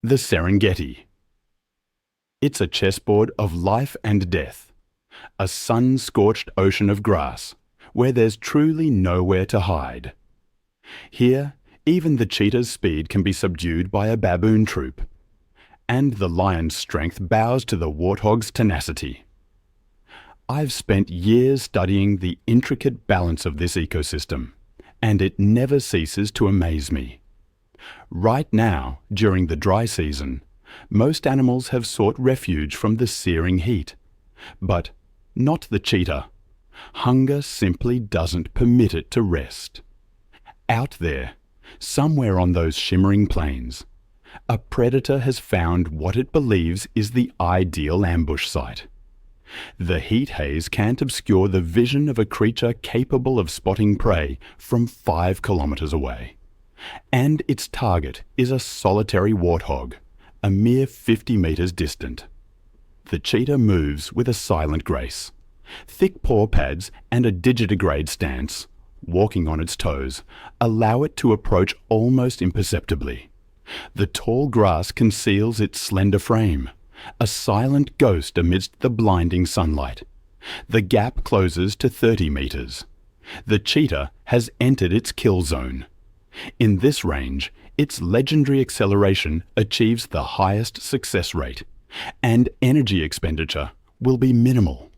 The Serengeti. It's a chessboard of life and death, a sun-scorched ocean of grass, where there's truly nowhere to hide. Here, even the cheetah's speed can be subdued by a baboon troop, and the lion's strength bows to the warthog's tenacity. I've spent years studying the intricate balance of this ecosystem, and it never ceases to amaze me. Right now, during the dry season, most animals have sought refuge from the searing heat. But not the cheetah. Hunger simply doesn't permit it to rest. Out there, somewhere on those shimmering plains, a predator has found what it believes is the ideal ambush site. The heat haze can't obscure the vision of a creature capable of spotting prey from 5 kilometers away. And its target is a solitary warthog, a mere 50 meters distant. The cheetah moves with a silent grace. Thick paw pads and a digitigrade stance, walking on its toes, allow it to approach almost imperceptibly. The tall grass conceals its slender frame, a silent ghost amidst the blinding sunlight. The gap closes to 30 meters. The cheetah has entered its kill zone. In this range, its legendary acceleration achieves the highest success rate, and energy expenditure will be minimal.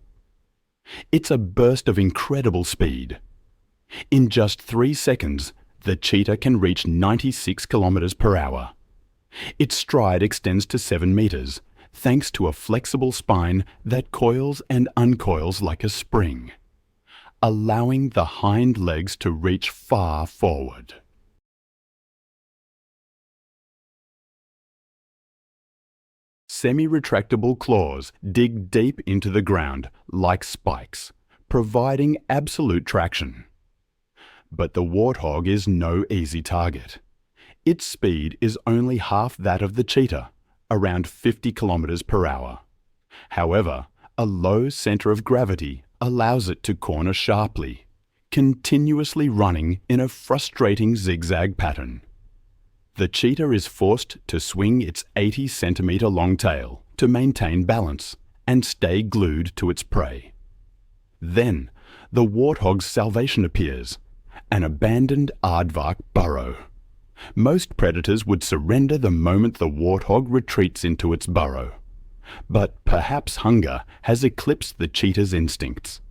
It's a burst of incredible speed. In just 3 seconds, the cheetah can reach 96 kilometers per hour. Its stride extends to 7 meters, thanks to a flexible spine that coils and uncoils like a spring, allowing the hind legs to reach far forward. Semi-retractable claws dig deep into the ground like spikes, providing absolute traction. But the warthog is no easy target. Its speed is only half that of the cheetah, around 50 kilometers per hour. However, a low center of gravity allows it to corner sharply, continuously running in a frustrating zigzag pattern. The cheetah is forced to swing its 80-centimeter long tail to maintain balance and stay glued to its prey. Then, the warthog's salvation appears, an abandoned aardvark burrow. Most predators would surrender the moment the warthog retreats into its burrow. But perhaps hunger has eclipsed the cheetah's instincts.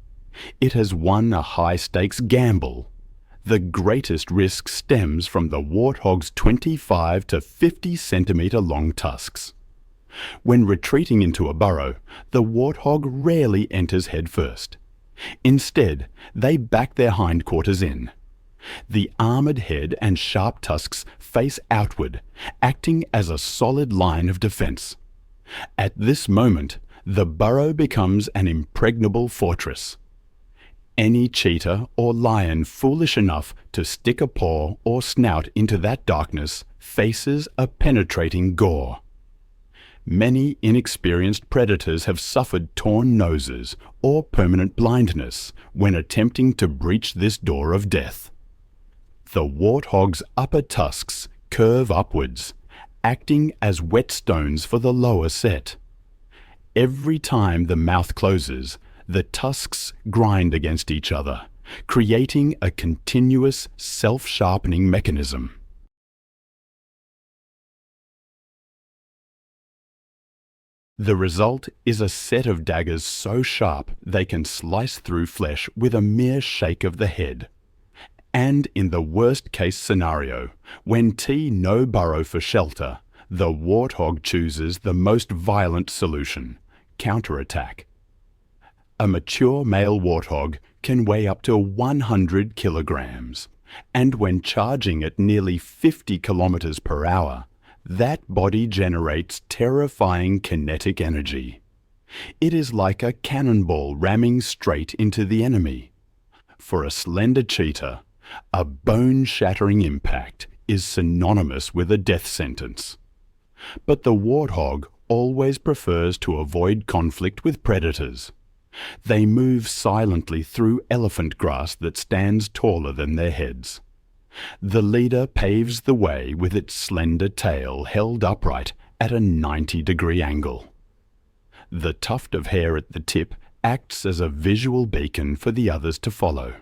It has won a high-stakes gamble. The greatest risk stems from the warthog's 25 to 50 centimeter long tusks. When retreating into a burrow, the warthog rarely enters head first. Instead, they back their hindquarters in. The armored head and sharp tusks face outward, acting as a solid line of defense. At this moment, the burrow becomes an impregnable fortress. Any cheetah or lion foolish enough to stick a paw or snout into that darkness faces a penetrating gore. Many inexperienced predators have suffered torn noses or permanent blindness when attempting to breach this door of death. The warthog's upper tusks curve upwards, acting as whetstones for the lower set. Every time the mouth closes, the tusks grind against each other, creating a continuous self-sharpening mechanism. The result is a set of daggers so sharp they can slice through flesh with a mere shake of the head. And in the worst-case scenario, when no burrow for shelter, the warthog chooses the most violent solution: counterattack. A mature male warthog can weigh up to 100 kilograms, and when charging at nearly 50 kilometers per hour, that body generates terrifying kinetic energy. It is like a cannonball ramming straight into the enemy. For a slender cheetah, a bone-shattering impact is synonymous with a death sentence. But the warthog always prefers to avoid conflict with predators. They move silently through elephant grass that stands taller than their heads. The leader paves the way with its slender tail held upright at a 90-degree angle. The tuft of hair at the tip acts as a visual beacon for the others to follow.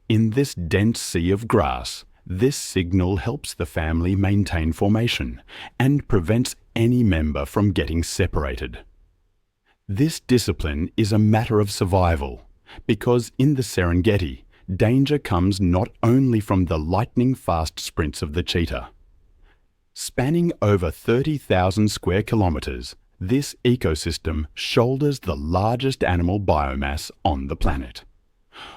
In this dense sea of grass, this signal helps the family maintain formation and prevents any member from getting separated. This discipline is a matter of survival because in the Serengeti, danger comes not only from the lightning-fast sprints of the cheetah. Spanning over 30,000 square kilometers, this ecosystem shoulders the largest animal biomass on the planet.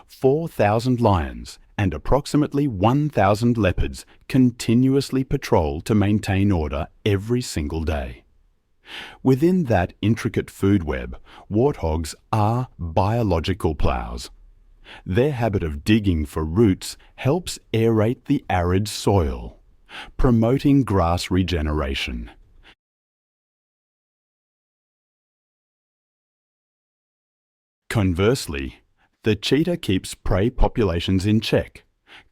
4,000 lions and approximately 1,000 leopards continuously patrol to maintain order every single day. Within that intricate food web, warthogs are biological plows. Their habit of digging for roots helps aerate the arid soil, promoting grass regeneration. Conversely, the cheetah keeps prey populations in check,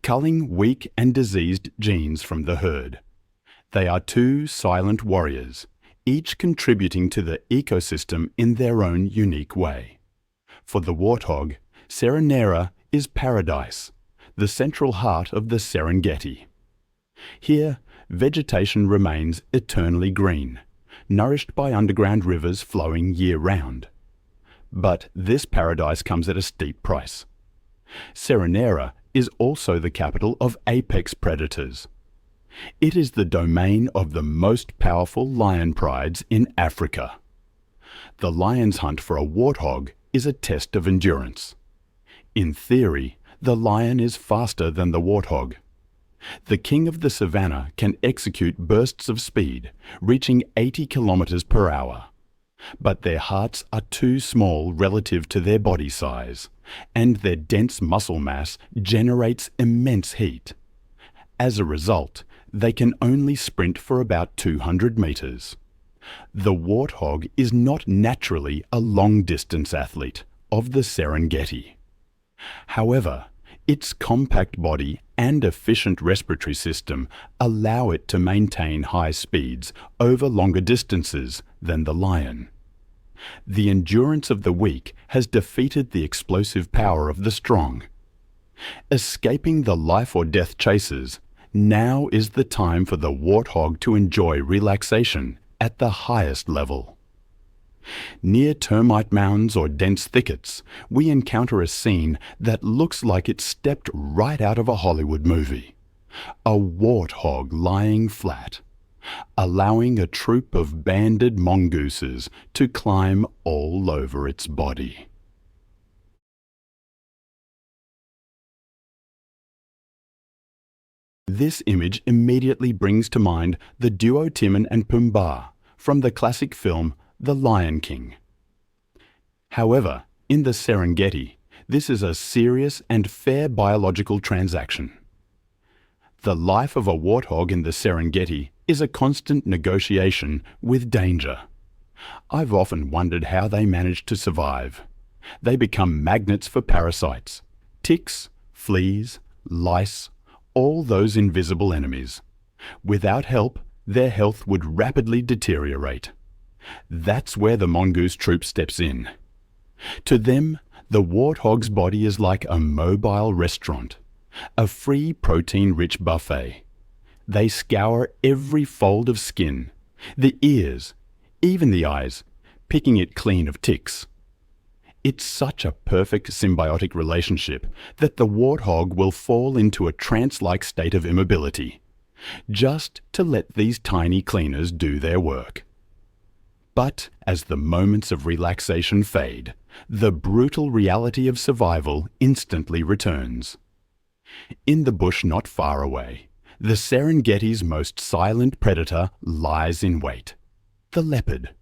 culling weak and diseased genes from the herd. They are two silent warriors, each contributing to the ecosystem in their own unique way. For the warthog, Seronera is paradise, the central heart of the Serengeti. Here, vegetation remains eternally green, nourished by underground rivers flowing year-round. But this paradise comes at a steep price. Seronera is also the capital of apex predators. It is the domain of the most powerful lion prides in Africa. The lion's hunt for a warthog is a test of endurance. In theory, the lion is faster than the warthog. The king of the savannah can execute bursts of speed, reaching 80 kilometers per hour. But their hearts are too small relative to their body size, and their dense muscle mass generates immense heat. As a result, they can only sprint for about 200 meters. The warthog is not naturally a long-distance athlete of the Serengeti. However, its compact body and efficient respiratory system allow it to maintain high speeds over longer distances than the lion. The endurance of the weak has defeated the explosive power of the strong. Escaping the life or death chases, now is the time for the warthog to enjoy relaxation at the highest level. Near termite mounds or dense thickets, we encounter a scene that looks like it stepped right out of a Hollywood movie. A warthog lying flat, allowing a troop of banded mongooses to climb all over its body. This image immediately brings to mind the duo Timon and Pumbaa from the classic film The Lion King. However, in the Serengeti, this is a serious and fair biological transaction. The life of a warthog in the Serengeti is a constant negotiation with danger. I've often wondered how they manage to survive. They become magnets for parasites, ticks, fleas, lice, all those invisible enemies. Without help, their health would rapidly deteriorate. That's where the mongoose troop steps in. To them, the warthog's body is like a mobile restaurant, a free protein-rich buffet. They scour every fold of skin, the ears, even the eyes, picking it clean of ticks. It's such a perfect symbiotic relationship that the warthog will fall into a trance-like state of immobility, just to let these tiny cleaners do their work. But as the moments of relaxation fade, the brutal reality of survival instantly returns. In the bush not far away, the Serengeti's most silent predator lies in wait, the leopard.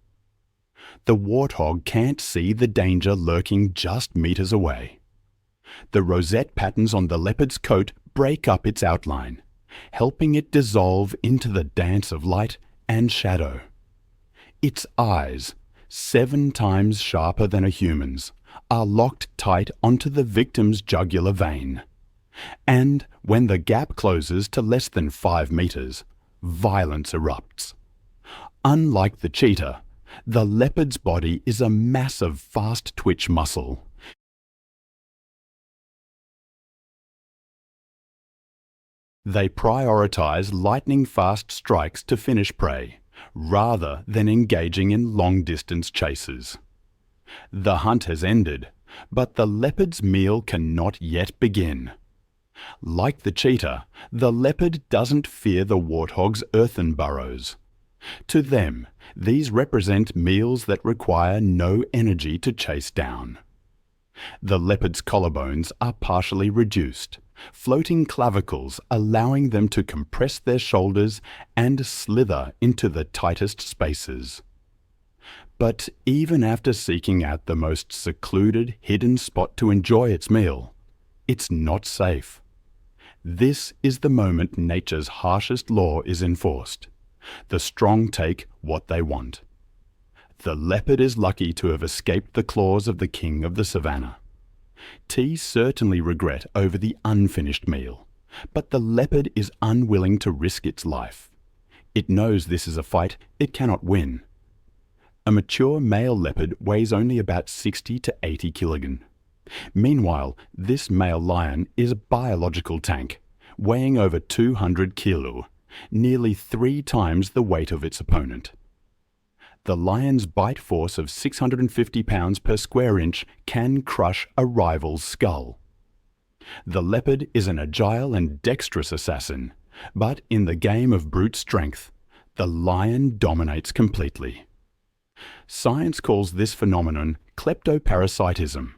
The warthog can't see the danger lurking just meters away. The rosette patterns on the leopard's coat break up its outline, helping it dissolve into the dance of light and shadow. Its eyes, 7 times sharper than a human's, are locked tight onto the victim's jugular vein. And when the gap closes to less than 5 meters, violence erupts. Unlike the cheetah, the leopard's body is a mass of fast twitch muscle. They prioritize lightning-fast strikes to finish prey, rather than engaging in long-distance chases. The hunt has ended, but the leopard's meal cannot yet begin. Like the cheetah, the leopard doesn't fear the warthog's earthen burrows. To them, these represent meals that require no energy to chase down. The leopard's collarbones are partially reduced, floating clavicles allowing them to compress their shoulders and slither into the tightest spaces. But even after seeking out the most secluded, hidden spot to enjoy its meal, it's not safe. This is the moment nature's harshest law is enforced. The strong take what they want. The leopard is lucky to have escaped the claws of the king of the savannah. T certainly regret over the unfinished meal, but the leopard is unwilling to risk its life. It knows this is a fight it cannot win. A mature male leopard weighs only about 60 to 80 kilograms. Meanwhile, this male lion is a biological tank, weighing over 200 kilo, nearly 3 times the weight of its opponent. The lion's bite force of 650 pounds per square inch can crush a rival's skull. The leopard is an agile and dexterous assassin, but in the game of brute strength, the lion dominates completely. Science calls this phenomenon kleptoparasitism.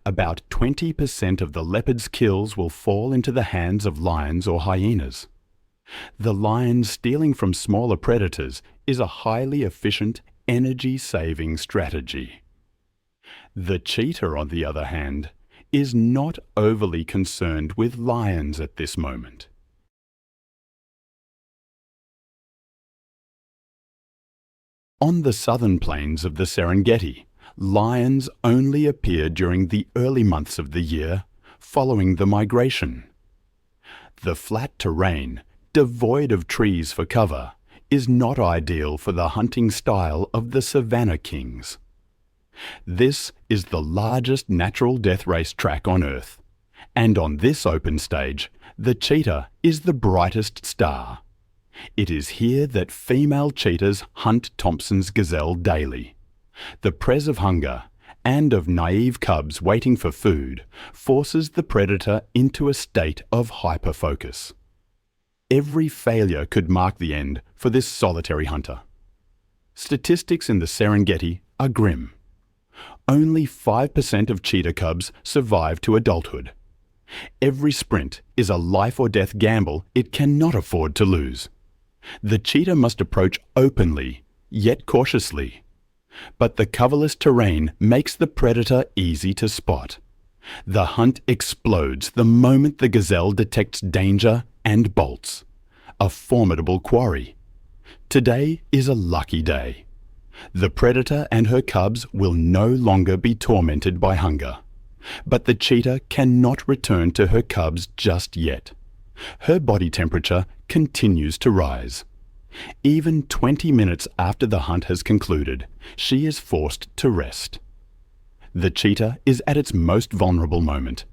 About 20% of the leopard's kills will fall into the hands of lions or hyenas. The lion stealing from smaller predators is a highly efficient, energy-saving strategy. The cheetah, on the other hand, is not overly concerned with lions at this moment. On the southern plains of the Serengeti, lions only appear during the early months of the year, following the migration. The flat terrain, devoid of trees for cover, is not ideal for the hunting style of the savanna kings. This is the largest natural death race track on Earth, and on this open stage, the cheetah is the brightest star. It is here that female cheetahs hunt Thompson's gazelle daily. The press of hunger and of naive cubs waiting for food forces the predator into a state of hyperfocus. Every failure could mark the end for this solitary hunter. Statistics in the Serengeti are grim. Only 5% of cheetah cubs survive to adulthood. Every sprint is a life or death gamble it cannot afford to lose. The cheetah must approach openly, yet cautiously. But the coverless terrain makes the predator easy to spot. The hunt explodes the moment the gazelle detects danger and bolts. A formidable quarry. Today is a lucky day. The predator and her cubs will no longer be tormented by hunger. But the cheetah cannot return to her cubs just yet. Her body temperature continues to rise. Even 20 minutes after the hunt has concluded, she is forced to rest. The cheetah is at its most vulnerable moment,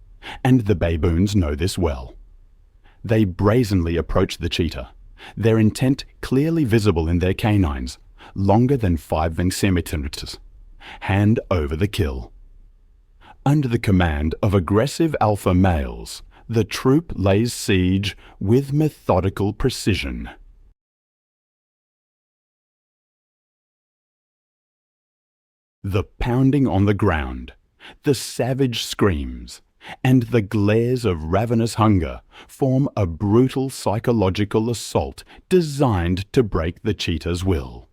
and the baboons know this well. They brazenly approach the cheetah, their intent clearly visible in their canines, longer than 5 centimeters, hand over the kill. Under the command of aggressive alpha males, the troop lays siege with methodical precision. The pounding on the ground, the savage screams, and the glares of ravenous hunger form a brutal psychological assault designed to break the cheetah's will.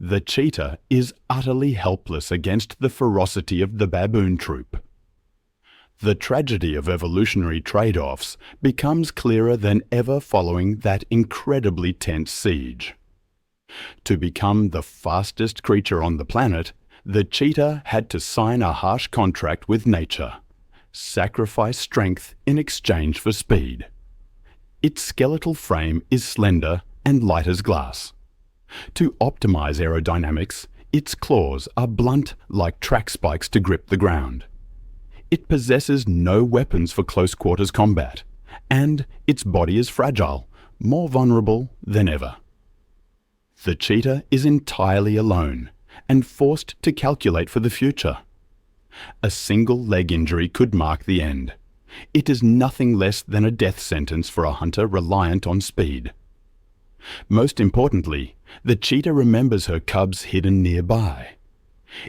The cheetah is utterly helpless against the ferocity of the baboon troop. The tragedy of evolutionary trade-offs becomes clearer than ever following that incredibly tense siege. To become the fastest creature on the planet, the cheetah had to sign a harsh contract with nature, sacrifice strength in exchange for speed. Its skeletal frame is slender and light as glass. To optimize aerodynamics, its claws are blunt like track spikes to grip the ground. It possesses no weapons for close quarters combat, and its body is fragile, more vulnerable than ever. The cheetah is entirely alone and forced to calculate for the future. A single leg injury could mark the end. It is nothing less than a death sentence for a hunter reliant on speed. Most importantly, the cheetah remembers her cubs hidden nearby.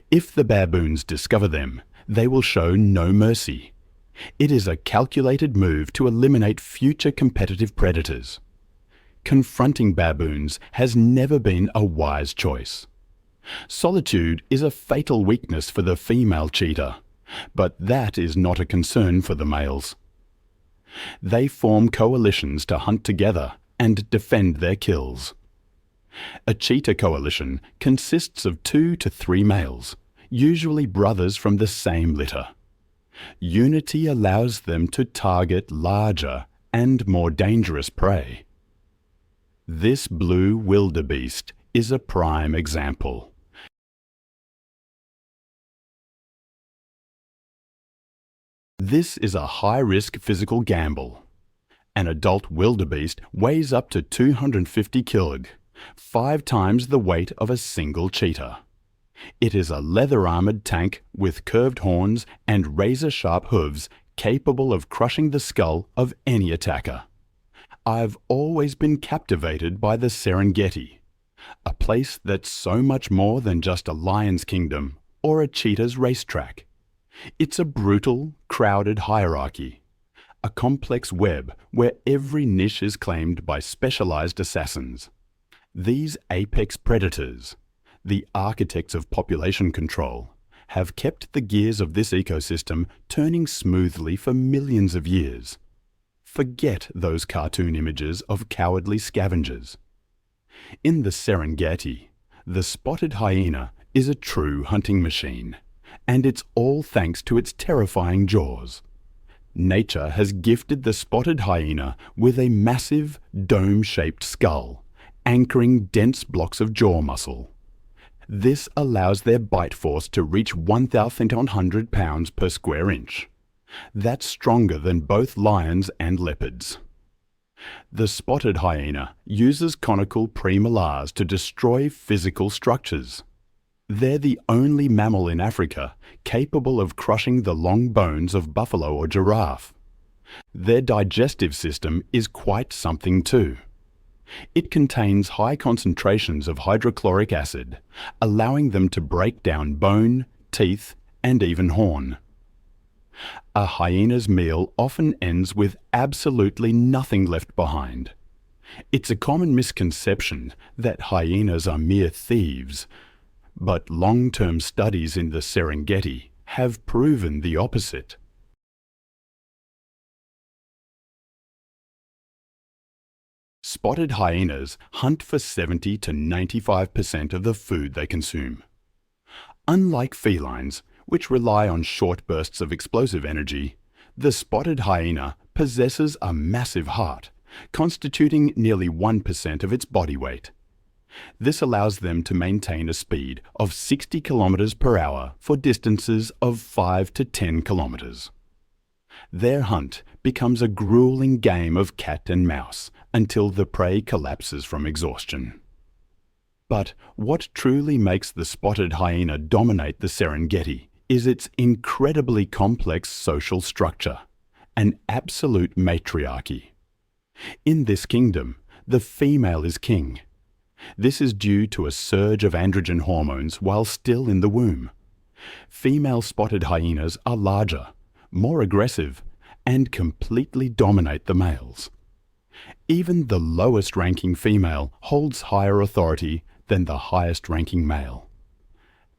If the baboons discover them, they will show no mercy. It is a calculated move to eliminate future competitive predators. Confronting baboons has never been a wise choice. Solitude is a fatal weakness for the female cheetah, but that is not a concern for the males. They form coalitions to hunt together and defend their kills. A cheetah coalition consists of 2 to 3 males, usually brothers from the same litter. Unity allows them to target larger and more dangerous prey. This blue wildebeest is a prime example. This is a high-risk physical gamble. An adult wildebeest weighs up to 250 kg, 5 times the weight of a single cheetah. It is a leather-armored tank with curved horns and razor-sharp hooves capable of crushing the skull of any attacker. I've always been captivated by the Serengeti, a place that's so much more than just a lion's kingdom or a cheetah's racetrack. It's a brutal, crowded hierarchy, a complex web where every niche is claimed by specialized assassins. These apex predators, the architects of population control, have kept the gears of this ecosystem turning smoothly for millions of years. Forget those cartoon images of cowardly scavengers. In the Serengeti, the spotted hyena is a true hunting machine, and it's all thanks to its terrifying jaws. Nature has gifted the spotted hyena with a massive, dome-shaped skull, anchoring dense blocks of jaw muscle. This allows their bite force to reach 1,100 pounds per square inch. That's stronger than both lions and leopards. The spotted hyena uses conical premolars to destroy physical structures. They're the only mammal in Africa capable of crushing the long bones of buffalo or giraffe. Their digestive system is quite something too. It contains high concentrations of hydrochloric acid, allowing them to break down bone, teeth, and even horn. A hyena's meal often ends with absolutely nothing left behind. It's a common misconception that hyenas are mere thieves, but long-term studies in the Serengeti have proven the opposite. Spotted hyenas hunt for 70 to 95% of the food they consume. Unlike felines, which rely on short bursts of explosive energy, the spotted hyena possesses a massive heart, constituting nearly 1% of its body weight. This allows them to maintain a speed of 60 kilometers per hour for distances of 5 to 10 kilometers. Their hunt becomes a grueling game of cat and mouse until the prey collapses from exhaustion. But what truly makes the spotted hyena dominate the Serengeti is its incredibly complex social structure, an absolute matriarchy. In this kingdom, the female is king. This is due to a surge of androgen hormones while still in the womb. Female spotted hyenas are larger, more aggressive, and completely dominate the males. Even the lowest-ranking female holds higher authority than the highest-ranking male.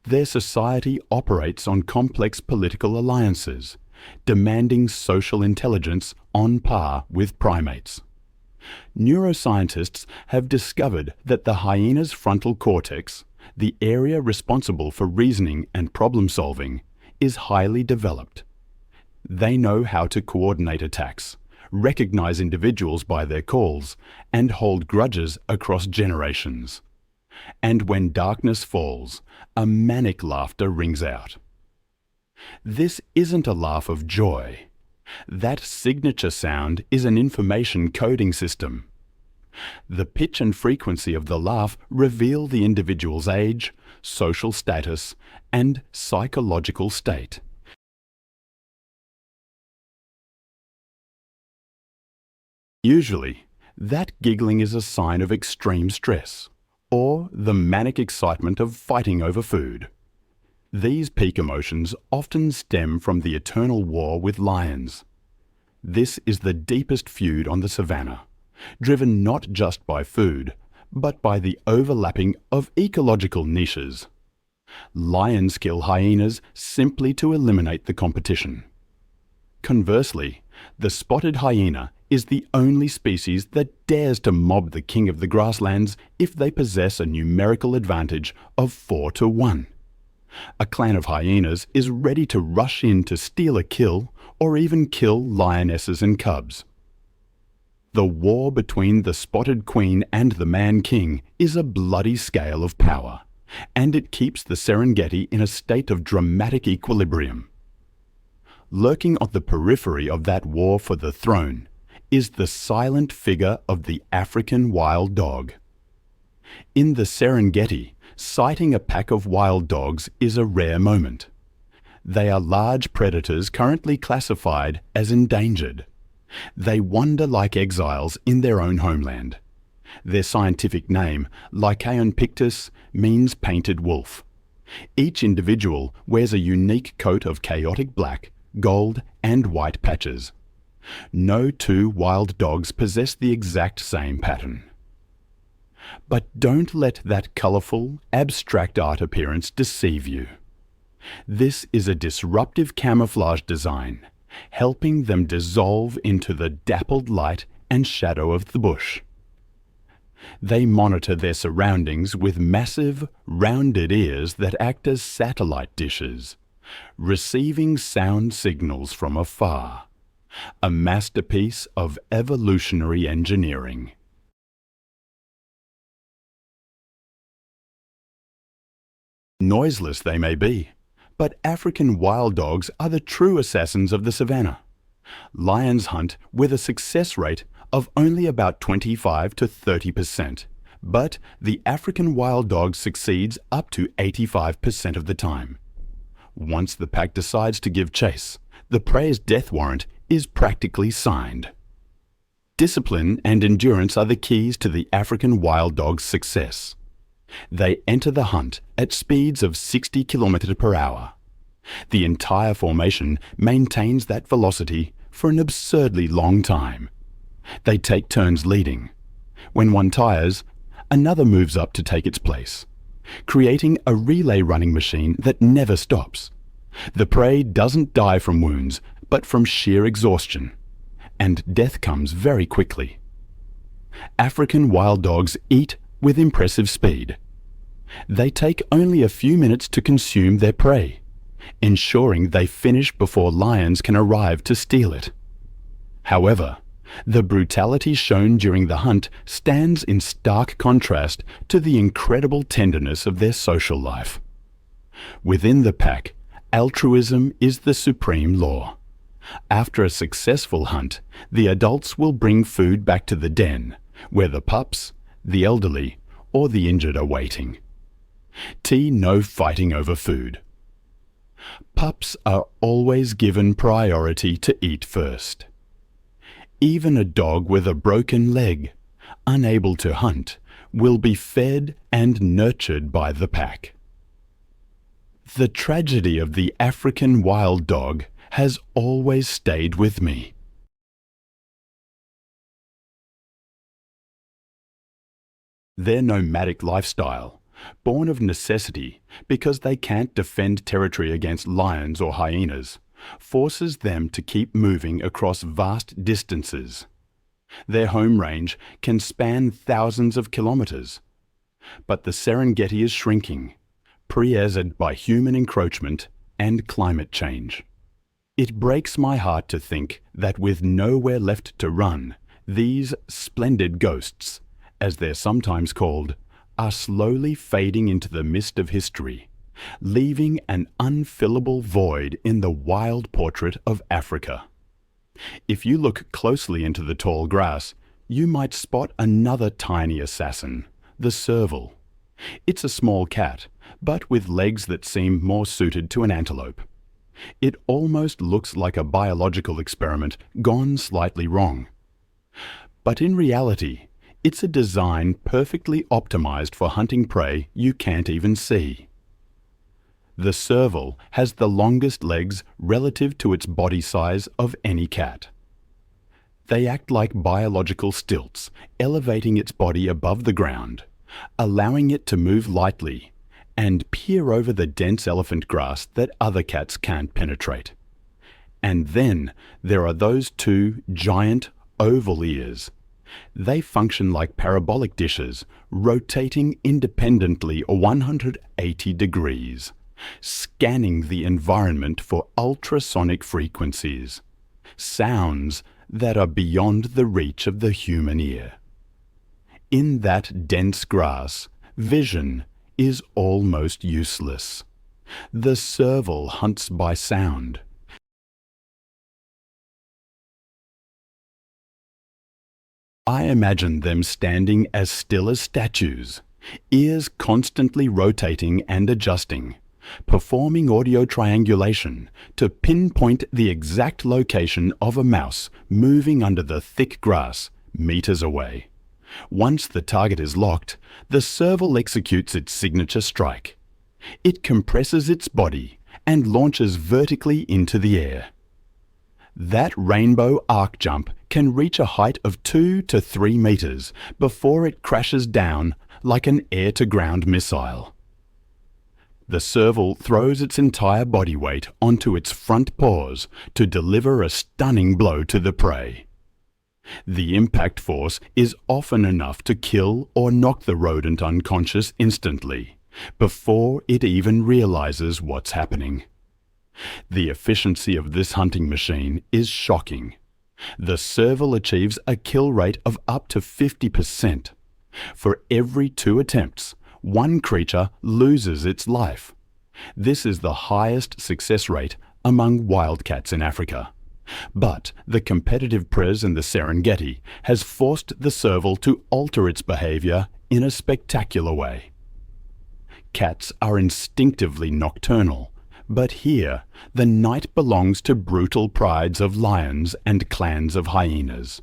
Their society operates on complex political alliances, demanding social intelligence on par with primates. Neuroscientists have discovered that the hyena's frontal cortex, the area responsible for reasoning and problem-solving, is highly developed. They know how to coordinate attacks, recognize individuals by their calls, and hold grudges across generations. And when darkness falls, a manic laughter rings out. This isn't a laugh of joy. That signature sound is an information coding system. The pitch and frequency of the laugh reveal the individual's age, social status, and psychological state. Usually, that giggling is a sign of extreme stress, or the manic excitement of fighting over food. These peak emotions often stem from the eternal war with lions. This is the deepest feud on the savannah, driven not just by food, but by the overlapping of ecological niches. Lions kill hyenas simply to eliminate the competition. Conversely, the spotted hyena is the only species that dares to mob the king of the grasslands if they possess a numerical advantage of 4 to 1. A clan of hyenas is ready to rush in to steal a kill or even kill lionesses and cubs. The war between the spotted queen and the man king is a bloody scale of power, and it keeps the Serengeti in a state of dramatic equilibrium. Lurking on the periphery of that war for the throne is the silent figure of the African wild dog. In the Serengeti, sighting a pack of wild dogs is a rare moment. They are large predators currently classified as endangered. They wander like exiles in their own homeland. Their scientific name, Lycaon pictus, means painted wolf. Each individual wears a unique coat of chaotic black, gold, and white patches. No two wild dogs possess the exact same pattern. But don't let that colourful, abstract art appearance deceive you. This is a disruptive camouflage design, helping them dissolve into the dappled light and shadow of the bush. They monitor their surroundings with massive, rounded ears that act as satellite dishes, receiving sound signals from afar. A masterpiece of evolutionary engineering. Noiseless they may be, but African wild dogs are the true assassins of the savannah. Lions hunt with a success rate of only about 25 to 30%, but the African wild dog succeeds up to 85% of the time. Once the pack decides to give chase, the prey's death warrant is practically signed. Discipline and endurance are the keys to the African wild dog's success. They enter the hunt at speeds of 60 km per hour. The entire formation maintains that velocity for an absurdly long time. They take turns leading. When one tires, another moves up to take its place, creating a relay running machine that never stops. The prey doesn't die from wounds, but from sheer exhaustion, and death comes very quickly. African wild dogs eat with impressive speed. They take only a few minutes to consume their prey, ensuring they finish before lions can arrive to steal it. However, the brutality shown during the hunt stands in stark contrast to the incredible tenderness of their social life. Within the pack, altruism is the supreme law. After a successful hunt, the adults will bring food back to the den, where the pups, the elderly, or the injured are waiting. No fighting over food. Pups are always given priority to eat first. Even a dog with a broken leg, unable to hunt, will be fed and nurtured by the pack. The tragedy of the African wild dog has always stayed with me. Their nomadic lifestyle, born of necessity because they can't defend territory against lions or hyenas, forces them to keep moving across vast distances. Their home range can span thousands of kilometers. But the Serengeti is shrinking, pre-ezzed by human encroachment and climate change. It breaks my heart to think that with nowhere left to run, these splendid ghosts, as they're sometimes called, are slowly fading into the mist of history, leaving an unfillable void in the wild portrait of Africa. If you look closely into the tall grass, you might spot another tiny assassin, the serval. It's a small cat, but with legs that seem more suited to an antelope. It almost looks like a biological experiment gone slightly wrong. But in reality, it's a design perfectly optimized for hunting prey you can't even see. The serval has the longest legs relative to its body size of any cat. They act like biological stilts, elevating its body above the ground, allowing it to move lightly and peer over the dense elephant grass that other cats can't penetrate. And then there are those two giant oval ears. They function like parabolic dishes, rotating independently 180 degrees, scanning the environment for ultrasonic frequencies, sounds that are beyond the reach of the human ear. In that dense grass, vision is almost useless. The serval hunts by sound. I imagine them standing as still as statues, ears constantly rotating and adjusting, performing audio triangulation to pinpoint the exact location of a mouse moving under the thick grass meters away. Once the target is locked, the serval executes its signature strike. It compresses its body and launches vertically into the air. That rainbow arc jump can reach a height of 2 to 3 meters before it crashes down like an air-to-ground missile. The serval throws its entire body weight onto its front paws to deliver a stunning blow to the prey. The impact force is often enough to kill or knock the rodent unconscious instantly, before it even realizes what's happening. The efficiency of this hunting machine is shocking. The serval achieves a kill rate of up to 50%. For every 2 attempts, one creature loses its life. This is the highest success rate among wildcats in Africa. But the competitive prez in the Serengeti has forced the serval to alter its behavior in a spectacular way. Cats are instinctively nocturnal, but here the night belongs to brutal prides of lions and clans of hyenas.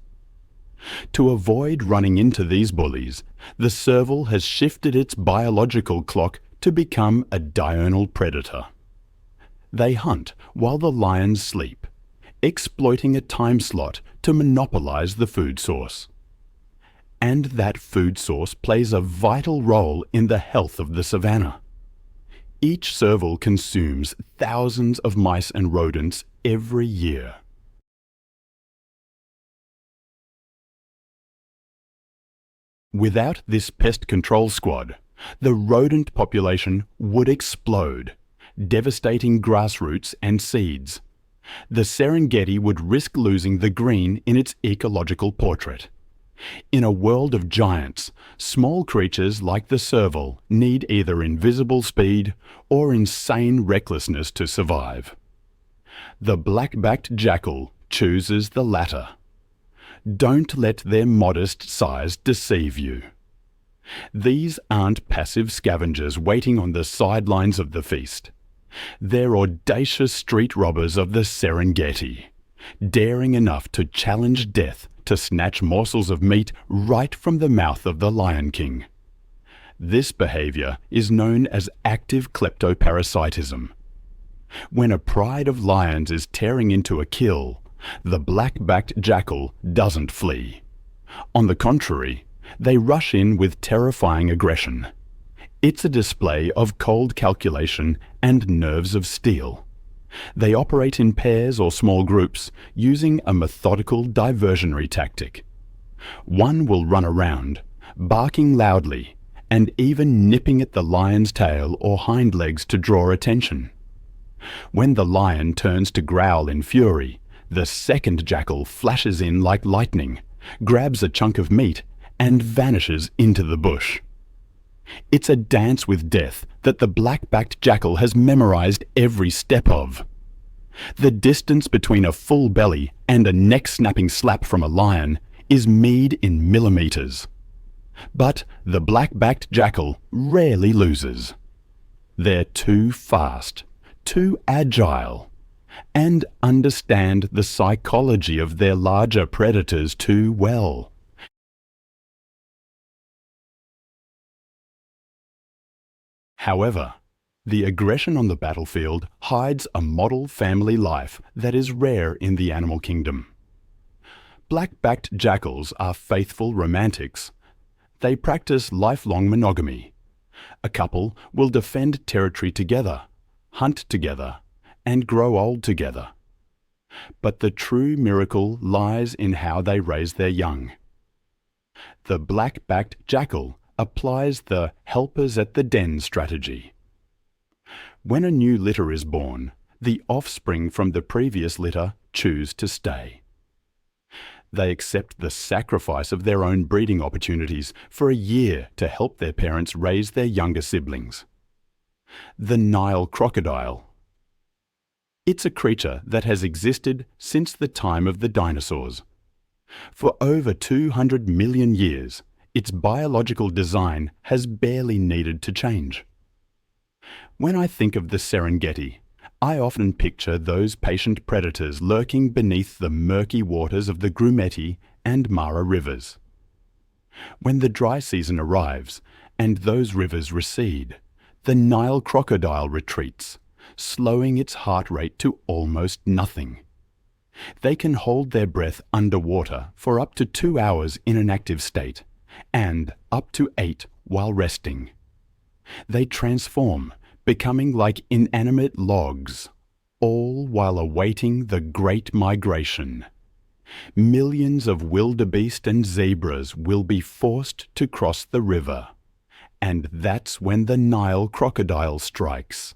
To avoid running into these bullies, the serval has shifted its biological clock to become a diurnal predator. They hunt while the lions sleep, exploiting a time slot to monopolize the food source. And that food source plays a vital role in the health of the savanna. Each serval consumes thousands of mice and rodents every year. Without this pest control squad, the rodent population would explode, devastating grassroots and seeds. The Serengeti would risk losing the green in its ecological portrait. In a world of giants, small creatures like the serval need either invisible speed or insane recklessness to survive. The black-backed jackal chooses the latter. Don't let their modest size deceive you. These aren't passive scavengers waiting on the sidelines of the feast. They're audacious street robbers of the Serengeti, daring enough to challenge death to snatch morsels of meat right from the mouth of the Lion King. This behavior is known as active kleptoparasitism. When a pride of lions is tearing into a kill, the black-backed jackal doesn't flee. On the contrary, they rush in with terrifying aggression. It's a display of cold calculation and nerves of steel. They operate in pairs or small groups, using a methodical diversionary tactic. One will run around, barking loudly, and even nipping at the lion's tail or hind legs to draw attention. When the lion turns to growl in fury, the second jackal flashes in like lightning, grabs a chunk of meat, and vanishes into the bush. It's a dance with death that the black-backed jackal has memorized every step of. The distance between a full belly and a neck-snapping slap from a lion is measured in millimeters. But the black-backed jackal rarely loses. They're too fast, too agile, and understand the psychology of their larger predators too well. However, the aggression on the battlefield hides a model family life that is rare in the animal kingdom. Black-backed jackals are faithful romantics. They practice lifelong monogamy. A couple will defend territory together, hunt together, and grow old together. But the true miracle lies in how they raise their young. The black-backed jackal applies the helpers at the den strategy. When a new litter is born, the offspring from the previous litter choose to stay. They accept the sacrifice of their own breeding opportunities for a year to help their parents raise their younger siblings. The Nile crocodile. It's a creature that has existed since the time of the dinosaurs. For over 200 million years, its biological design has barely needed to change. When I think of the Serengeti, I often picture those patient predators lurking beneath the murky waters of the Grumeti and Mara rivers. When the dry season arrives and those rivers recede, the Nile crocodile retreats, slowing its heart rate to almost nothing. They can hold their breath underwater for up to 2 hours in an active state, and up to 8 while resting. They transform, becoming like inanimate logs, all while awaiting the Great Migration. Millions of wildebeest and zebras will be forced to cross the river, and that's when the Nile crocodile strikes.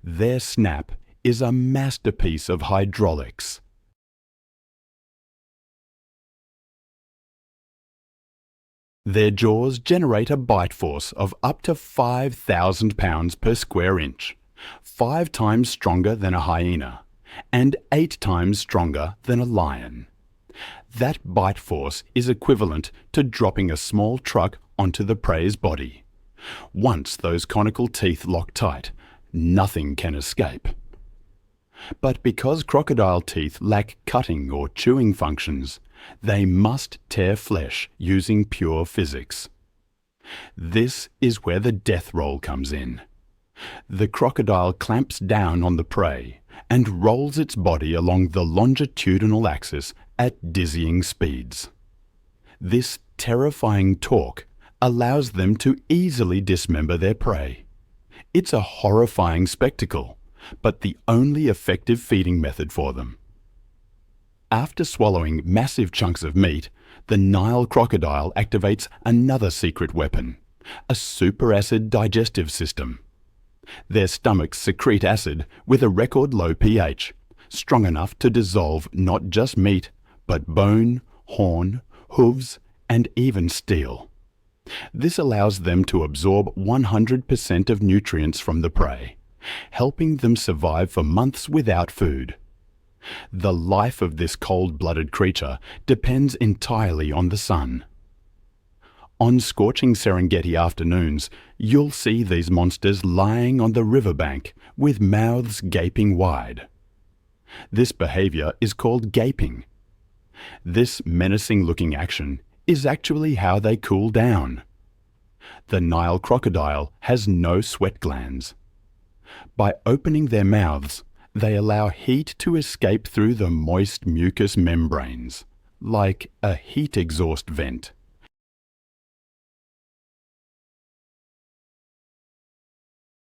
Their snap is a masterpiece of hydraulics. Their jaws generate a bite force of up to 5,000 pounds per square inch, 5 times stronger than a hyena, and 8 times stronger than a lion. That bite force is equivalent to dropping a small truck onto the prey's body. Once those conical teeth lock tight, nothing can escape. But because crocodile teeth lack cutting or chewing functions, they must tear flesh using pure physics. This is where the death roll comes in. The crocodile clamps down on the prey and rolls its body along the longitudinal axis at dizzying speeds. This terrifying torque allows them to easily dismember their prey. It's a horrifying spectacle, but the only effective feeding method for them. After swallowing massive chunks of meat, the Nile crocodile activates another secret weapon, a superacid digestive system. Their stomachs secrete acid with a record low pH, strong enough to dissolve not just meat, but bone, horn, hooves, and even steel. This allows them to absorb 100% of nutrients from the prey, helping them survive for months without food. The life of this cold-blooded creature depends entirely on the sun. On scorching Serengeti afternoons, you'll see these monsters lying on the riverbank with mouths gaping wide. This behavior is called gaping. This menacing-looking action is actually how they cool down. The Nile crocodile has no sweat glands. By opening their mouths, they allow heat to escape through the moist mucous membranes, like a heat exhaust vent.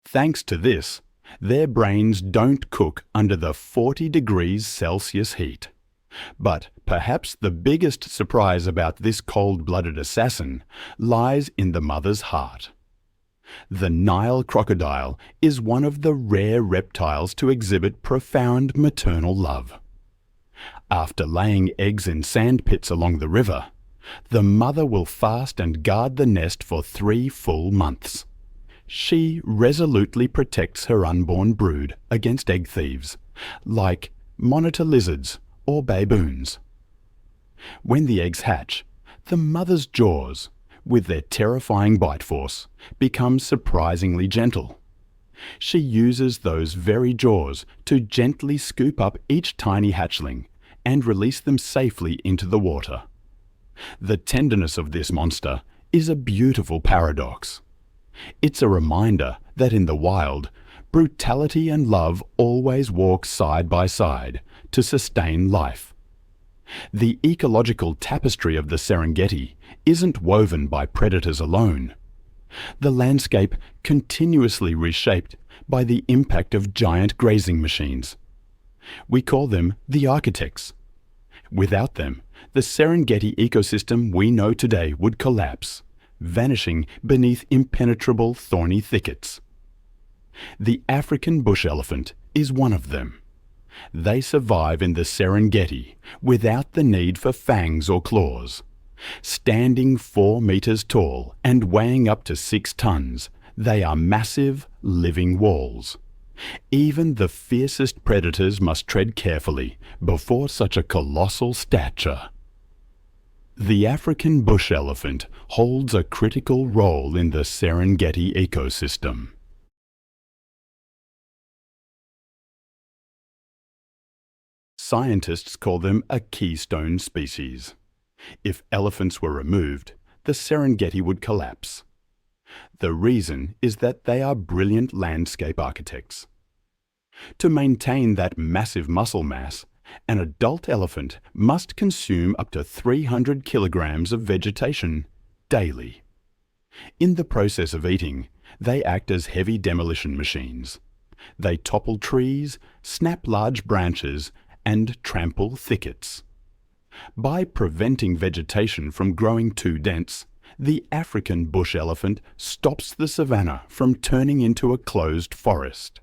Thanks to this, their brains don't cook under the 40 degrees Celsius heat. But perhaps the biggest surprise about this cold-blooded assassin lies in the mother's heart. The Nile crocodile is one of the rare reptiles to exhibit profound maternal love. After laying eggs in sand pits along the river, The mother will fast and guard the nest for 3 full months. She resolutely protects her unborn brood against egg thieves, like monitor lizards or baboons. When the eggs hatch, the mother's jaws, with their terrifying bite force, become surprisingly gentle. She uses those very jaws to gently scoop up each tiny hatchling and release them safely into the water. The tenderness of this monster is a beautiful paradox. It's a reminder that in the wild, brutality and love always walk side by side to sustain life. The ecological tapestry of the Serengeti isn't woven by predators alone. The landscape continuously reshaped by the impact of giant grazing machines. We call them the architects. Without them, the Serengeti ecosystem we know today would collapse, vanishing beneath impenetrable thorny thickets. The African bush elephant is one of them. They survive in the Serengeti without the need for fangs or claws. Standing 4 meters tall and weighing up to 6 tons, they are massive, living walls. Even the fiercest predators must tread carefully before such a colossal stature. The African bush elephant holds a critical role in the Serengeti ecosystem. Scientists call them a keystone species. If elephants were removed, the Serengeti would collapse. The reason is that they are brilliant landscape architects. To maintain that massive muscle mass, an adult elephant must consume up to 300 kilograms of vegetation daily. In the process of eating, they act as heavy demolition machines. They topple trees, snap large branches, and trample thickets. By preventing vegetation from growing too dense, the African bush elephant stops the savanna from turning into a closed forest.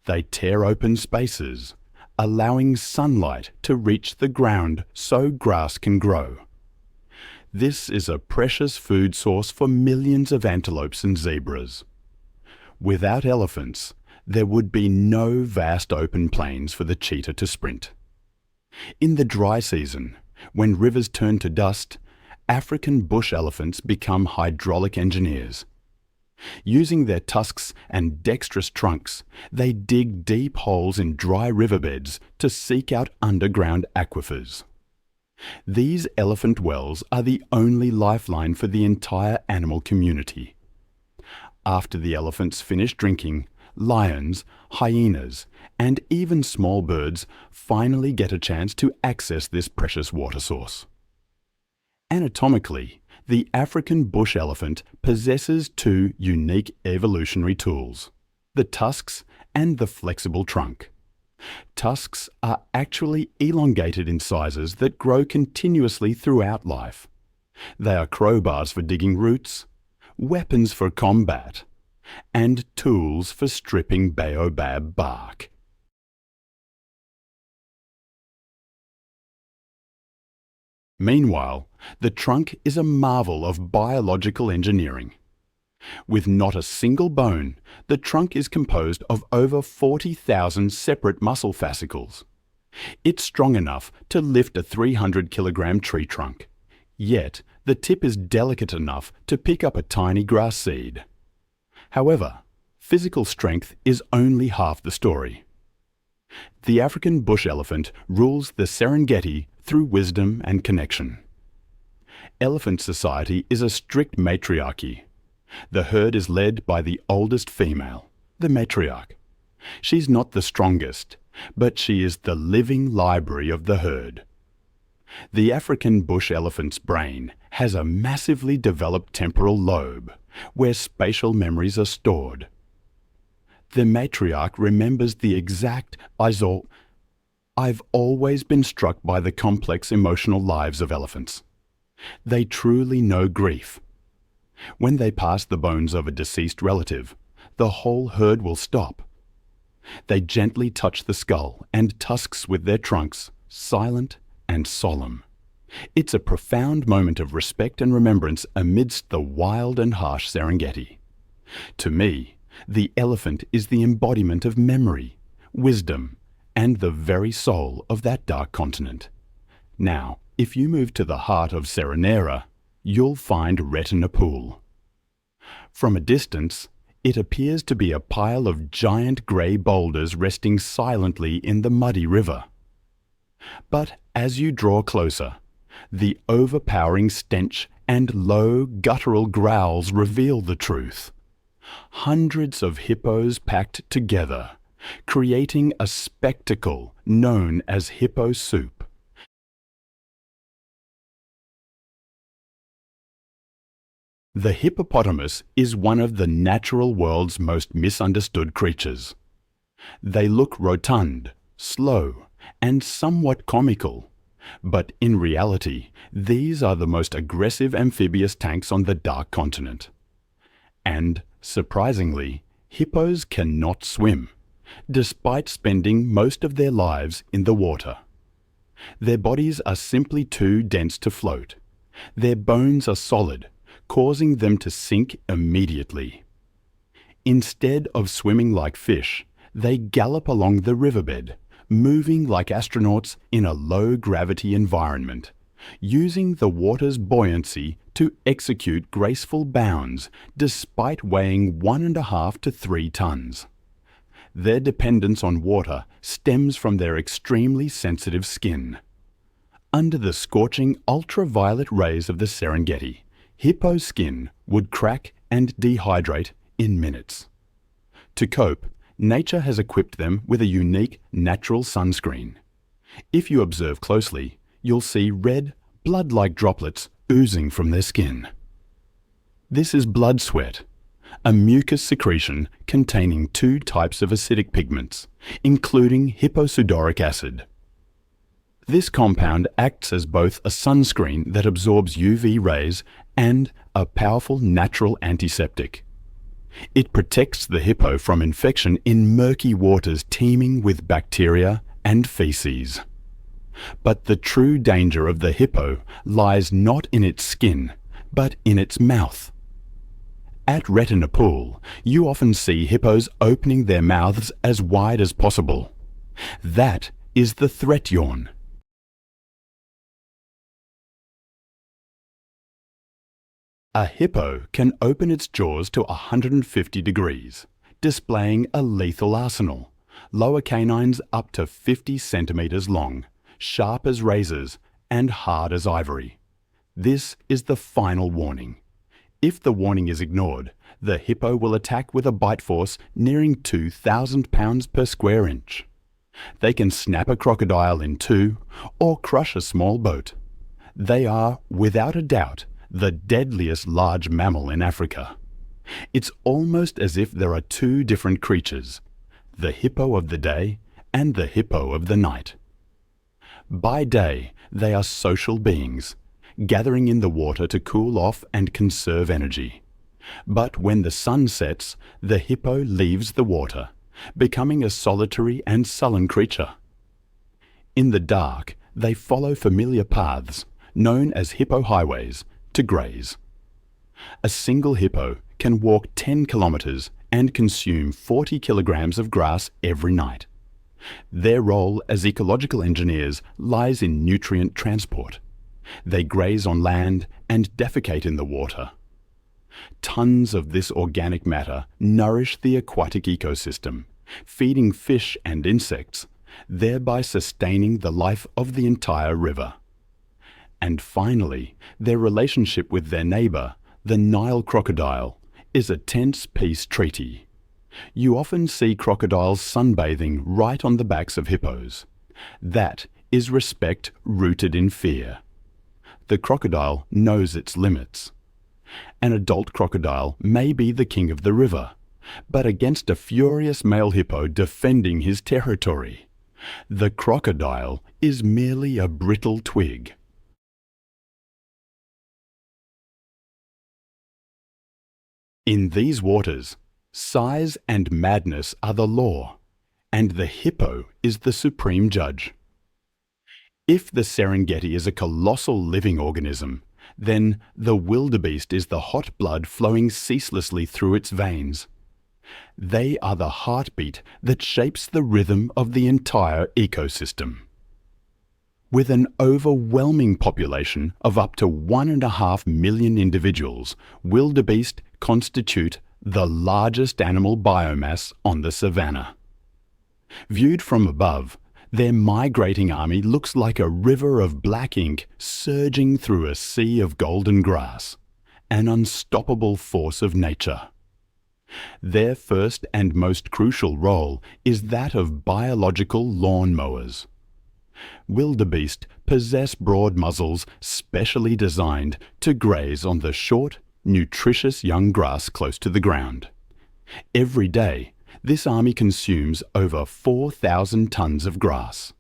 They tear open spaces, allowing sunlight to reach the ground so grass can grow. This is a precious food source for millions of antelopes and zebras. Without elephants, there would be no vast open plains for the cheetah to sprint. In the dry season, when rivers turn to dust, African bush elephants become hydraulic engineers. Using their tusks and dexterous trunks, they dig deep holes in dry riverbeds to seek out underground aquifers. These elephant wells are the only lifeline for the entire animal community. After the elephants finish drinking, lions, hyenas, and even small birds finally get a chance to access this precious water source. Anatomically, the African bush elephant possesses 2 unique evolutionary tools, the tusks and the flexible trunk. Tusks are actually elongated in sizes that grow continuously throughout life. They are crowbars for digging roots, weapons for combat, and tools for stripping baobab bark. Meanwhile, the trunk is a marvel of biological engineering. With not a single bone, the trunk is composed of over 40,000 separate muscle fascicles. It's strong enough to lift a 300-kilogram tree trunk, yet the tip is delicate enough to pick up a tiny grass seed. However, physical strength is only half the story. The African bush elephant rules the Serengeti through wisdom and connection. Elephant society is a strict matriarchy. The herd is led by the oldest female, the matriarch. She's not the strongest, but she is the living library of the herd. The African bush elephant's brain has a massively developed temporal lobe, where spatial memories are stored. The matriarch remembers the exact I've always been struck by the complex emotional lives of elephants. They truly know grief. When they pass the bones of a deceased relative, the whole herd will stop. They gently touch the skull and tusks with their trunks, silent and solemn. It's a profound moment of respect and remembrance amidst the wild and harsh Serengeti. To me, the elephant is the embodiment of memory, wisdom, and the very soul of that dark continent. Now, if you move to the heart of Seronera, you'll find Retina Pool. From a distance, it appears to be a pile of giant grey boulders resting silently in the muddy river. But as you draw closer, the overpowering stench and low, guttural growls reveal the truth. Hundreds of hippos packed together, creating a spectacle known as hippo soup. The hippopotamus is one of the natural world's most misunderstood creatures. They look rotund, slow, and somewhat comical, but in reality, these are the most aggressive amphibious tanks on the dark continent. And, surprisingly, hippos cannot swim, despite spending most of their lives in the water. Their bodies are simply too dense to float. Their bones are solid, causing them to sink immediately. Instead of swimming like fish, they gallop along the riverbed, moving like astronauts in a low-gravity environment, using the water's buoyancy to execute graceful bounds despite weighing 1.5 to 3 tons. Their dependence on water stems from their extremely sensitive skin. Under the scorching ultraviolet rays of the Serengeti, hippo skin would crack and dehydrate in minutes. To cope, nature has equipped them with a unique natural sunscreen. If you observe closely, you'll see red, blood-like droplets oozing from their skin. This is blood sweat, a mucus secretion containing 2 types of acidic pigments, including hipposudoric acid. This compound acts as both a sunscreen that absorbs UV rays and a powerful natural antiseptic. It protects the hippo from infection in murky waters teeming with bacteria and feces. But the true danger of the hippo lies not in its skin, but in its mouth. At Retina Pool, you often see hippos opening their mouths as wide as possible. That is the threat yawn. A hippo can open its jaws to 150 degrees, displaying a lethal arsenal, lower canines up to 50 centimeters long, sharp as razors, and hard as ivory. This is the final warning. If the warning is ignored, the hippo will attack with a bite force nearing 2,000 pounds per square inch. They can snap a crocodile in 2 or crush a small boat. They are, without a doubt, the deadliest large mammal in Africa. It's almost as if there are 2 different creatures, the hippo of the day and the hippo of the night. By day, they are social beings, gathering in the water to cool off and conserve energy. But when the sun sets, the hippo leaves the water, becoming a solitary and sullen creature. In the dark, they follow familiar paths, known as hippo highways, to graze. A single hippo can walk 10 kilometers and consume 40 kilograms of grass every night. Their role as ecological engineers lies in nutrient transport. They graze on land and defecate in the water. Tons of this organic matter nourish the aquatic ecosystem, feeding fish and insects, thereby sustaining the life of the entire river. And finally, their relationship with their neighbor, the Nile crocodile, is a tense peace treaty. You often see crocodiles sunbathing right on the backs of hippos. That is respect rooted in fear. The crocodile knows its limits. An adult crocodile may be the king of the river, but against a furious male hippo defending his territory, the crocodile is merely a brittle twig. In these waters, size and madness are the law, and the hippo is the supreme judge. If the Serengeti is a colossal living organism, then the wildebeest is the hot blood flowing ceaselessly through its veins. They are the heartbeat that shapes the rhythm of the entire ecosystem. With an overwhelming population of up to 1.5 million individuals, wildebeest constitute the largest animal biomass on the savanna. Viewed from above, their migrating army looks like a river of black ink surging through a sea of golden grass, an unstoppable force of nature. Their first and most crucial role is that of biological lawn mowers. Wildebeest possess broad muzzles specially designed to graze on the short, nutritious young grass close to the ground. Every day, this army consumes over 4,000 tons of grass.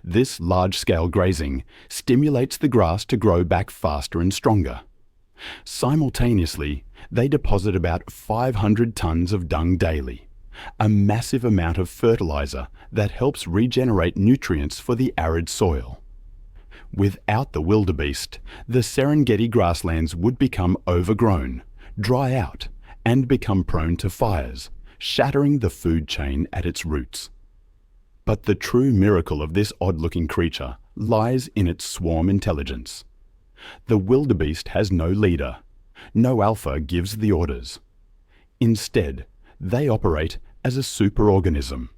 This large-scale grazing stimulates the grass to grow back faster and stronger. Simultaneously, they deposit about 500 tons of dung daily, a massive amount of fertilizer that helps regenerate nutrients for the arid soil. Without the wildebeest, the Serengeti grasslands would become overgrown, dry out, and become prone to fires, shattering the food chain at its roots. But the true miracle of this odd-looking creature lies in its swarm intelligence. The wildebeest has no leader. No alpha gives the orders. Instead, they operate as a superorganism.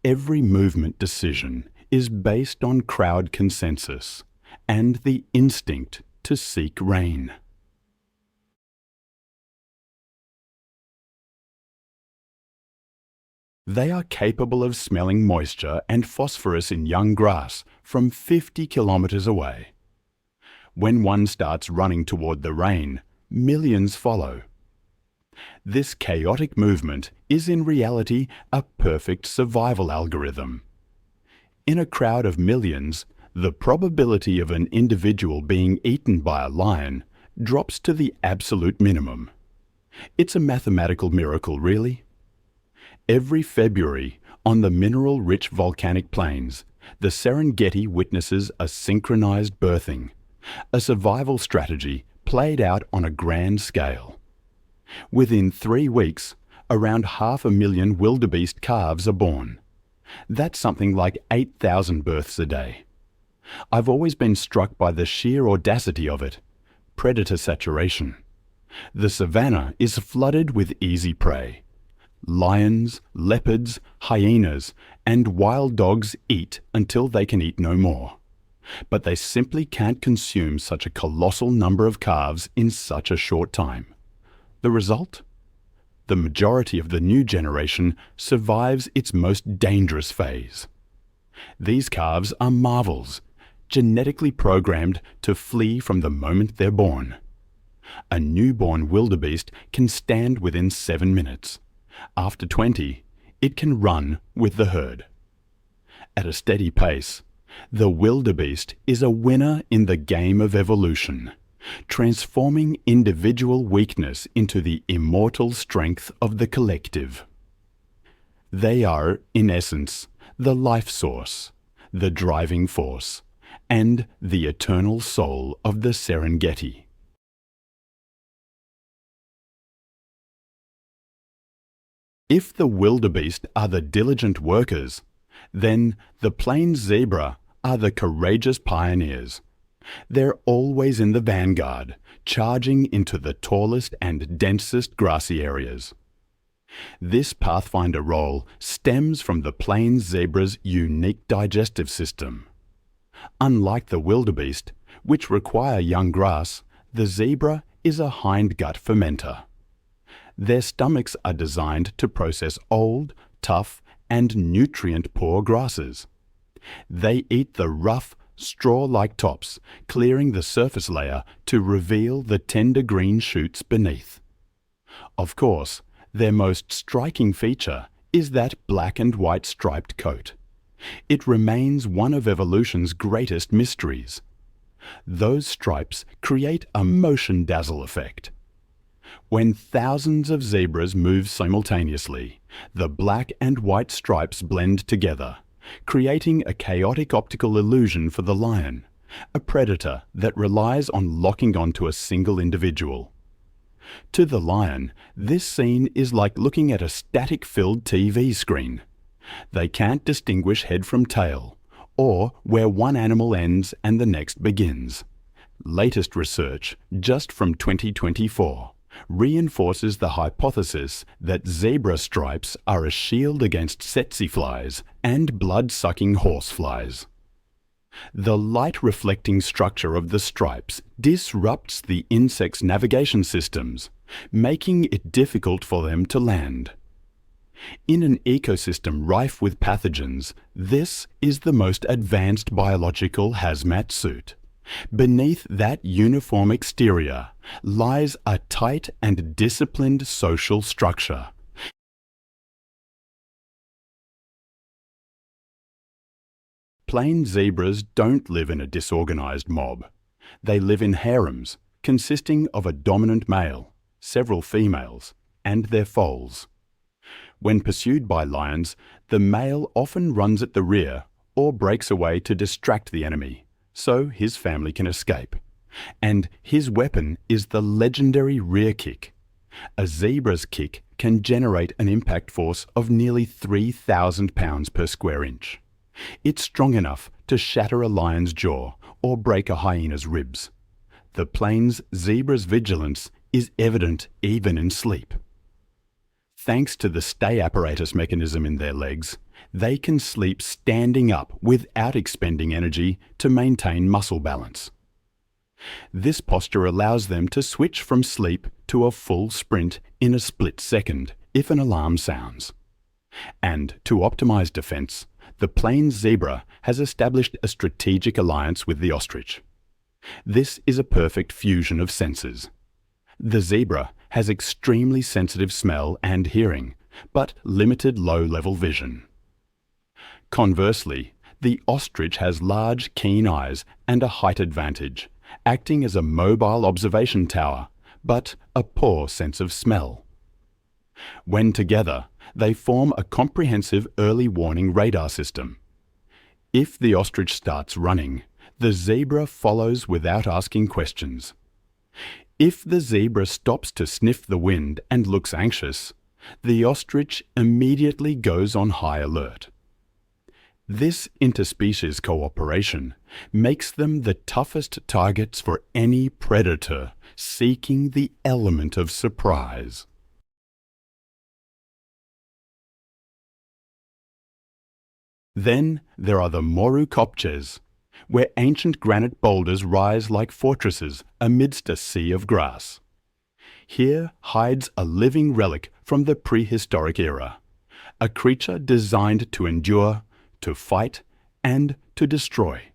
Every movement decision is based on crowd consensus and the instinct to seek rain. They are capable of smelling moisture and phosphorus in young grass from 50 kilometers away. When one starts running toward the rain, millions follow. This chaotic movement is in reality a perfect survival algorithm. In a crowd of millions, the probability of an individual being eaten by a lion drops to the absolute minimum. It's a mathematical miracle, really. Every February, on the mineral-rich volcanic plains, the Serengeti witnesses a synchronized birthing, a survival strategy played out on a grand scale. Within 3 weeks, around 500,000 wildebeest calves are born. That's something like 8,000 births a day. I've always been struck by the sheer audacity of it. Predator saturation. The savanna is flooded with easy prey. Lions, leopards, hyenas, and wild dogs eat until they can eat no more. But they simply can't consume such a colossal number of calves in such a short time. The result? The majority of the new generation survives its most dangerous phase. These calves are marvels, genetically programmed to flee from the moment they're born. A newborn wildebeest can stand within 7 minutes. After 20, it can run with the herd. At a steady pace, the wildebeest is a winner in the game of evolution, transforming individual weakness into the immortal strength of the collective. They are, in essence, the life source, the driving force, and the eternal soul of the Serengeti. If the wildebeest are the diligent workers, then the plains zebra are the courageous pioneers. They're always in the vanguard, charging into the tallest and densest grassy areas. This pathfinder role stems from the plains zebra's unique digestive system. Unlike the wildebeest, which require young grass, the zebra is a hindgut fermenter. Their stomachs are designed to process old, tough, and nutrient-poor grasses. They eat the rough, straw-like tops, clearing the surface layer to reveal the tender green shoots beneath. Of course, their most striking feature is that black and white striped coat. It remains one of evolution's greatest mysteries. Those stripes create a motion dazzle effect. When thousands of zebras move simultaneously, the black and white stripes blend together, creating a chaotic optical illusion for the lion, a predator that relies on locking onto a single individual. To the lion, this scene is like looking at a static-filled TV screen. They can't distinguish head from tail, or where one animal ends and the next begins. Latest research, just from 2024, reinforces the hypothesis that zebra stripes are a shield against tsetse flies and blood-sucking horseflies. The light-reflecting structure of the stripes disrupts the insect's navigation systems, making it difficult for them to land. In an ecosystem rife with pathogens, this is the most advanced biological hazmat suit. Beneath that uniform exterior lies a tight and disciplined social structure. Plain zebras don't live in a disorganized mob. They live in harems, consisting of a dominant male, several females, and their foals. When pursued by lions, the male often runs at the rear or breaks away to distract the enemy, so his family can escape. And his weapon is the legendary rear kick. A zebra's kick can generate an impact force of nearly 3,000 pounds per square inch. It's strong enough to shatter a lion's jaw or break a hyena's ribs. The plains zebra's vigilance is evident even in sleep. Thanks to the stay apparatus mechanism in their legs, they can sleep standing up without expending energy to maintain muscle balance. This posture allows them to switch from sleep to a full sprint in a split second if an alarm sounds. And to optimize defense, the plains zebra has established a strategic alliance with the ostrich. This is a perfect fusion of senses. The zebra has extremely sensitive smell and hearing, but limited low-level vision. Conversely, the ostrich has large, keen eyes and a height advantage, acting as a mobile observation tower, but a poor sense of smell. When together, they form a comprehensive early warning radar system. If the ostrich starts running, the zebra follows without asking questions. If the zebra stops to sniff the wind and looks anxious, the ostrich immediately goes on high alert. This interspecies cooperation makes them the toughest targets for any predator seeking the element of surprise. Then there are the Moru kopjes, where ancient granite boulders rise like fortresses amidst a sea of grass. Here hides a living relic from the prehistoric era, a creature designed to endure, to fight, and to destroy.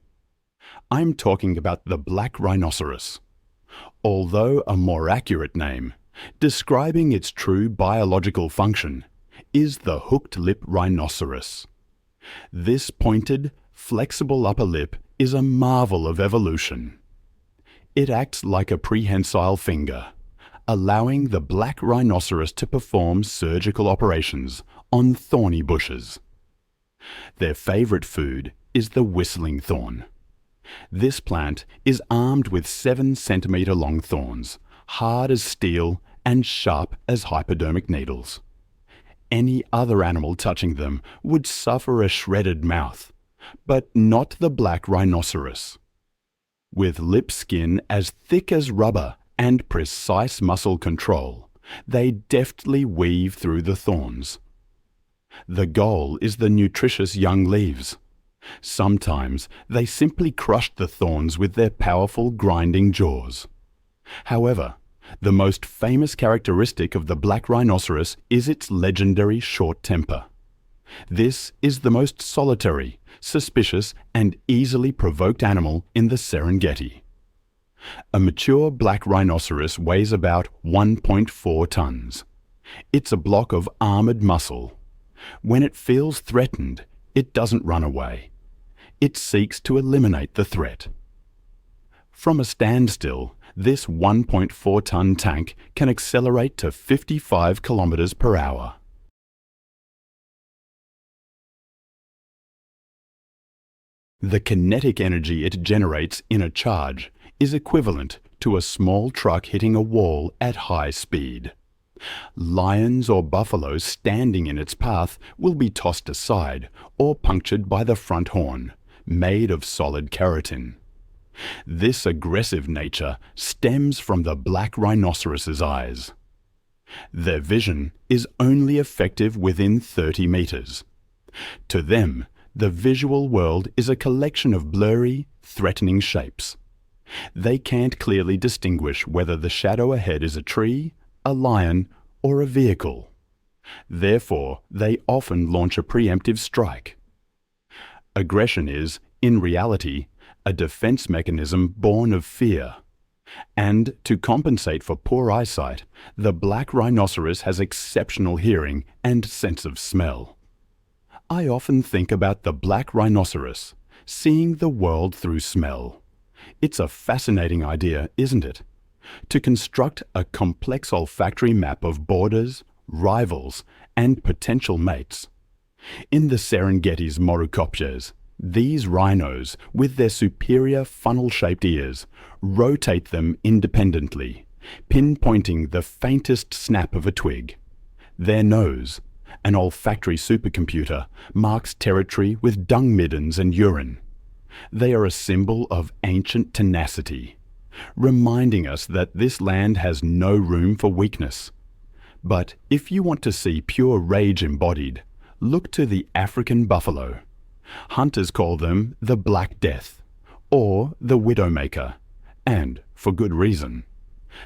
I'm talking about the black rhinoceros. Although a more accurate name, describing its true biological function, is the hooked lip rhinoceros. This pointed, flexible upper lip is a marvel of evolution. It acts like a prehensile finger, allowing the black rhinoceros to perform surgical operations on thorny bushes. Their favorite food is the whistling thorn. This plant is armed with 7-centimeter long thorns, hard as steel and sharp as hypodermic needles. Any other animal touching them would suffer a shredded mouth, but not the black rhinoceros. With lip skin as thick as rubber and precise muscle control, they deftly weave through the thorns. The goal is the nutritious young leaves. Sometimes they simply crush the thorns with their powerful grinding jaws. However, the most famous characteristic of the black rhinoceros is its legendary short temper. This is the most solitary, suspicious, and easily provoked animal in the Serengeti. A mature black rhinoceros weighs about 1.4 tons. It's a block of armored muscle. When it feels threatened, it doesn't run away. It seeks to eliminate the threat. From a standstill, this 1.4-ton tank can accelerate to 55 kilometers per hour. The kinetic energy it generates in a charge is equivalent to a small truck hitting a wall at high speed. Lions or buffaloes standing in its path will be tossed aside or punctured by the front horn, made of solid keratin. This aggressive nature stems from the black rhinoceros's eyes. Their vision is only effective within 30 meters. To them, the visual world is a collection of blurry, threatening shapes. They can't clearly distinguish whether the shadow ahead is a tree, a lion, or a vehicle. Therefore, they often launch a preemptive strike. Aggression is, in reality, a defense mechanism born of fear. And to compensate for poor eyesight, the black rhinoceros has exceptional hearing and sense of smell. I often think about the black rhinoceros, seeing the world through smell. It's a fascinating idea, isn't it? To construct a complex olfactory map of borders, rivals, and potential mates. In the Serengeti's Morucopjes, these rhinos, with their superior funnel-shaped ears, rotate them independently, pinpointing the faintest snap of a twig. Their nose, an olfactory supercomputer, marks territory with dung middens and urine. They are a symbol of ancient tenacity, reminding us that this land has no room for weakness. But if you want to see pure rage embodied, look to the African buffalo. Hunters call them the Black Death, or the Widowmaker, and for good reason.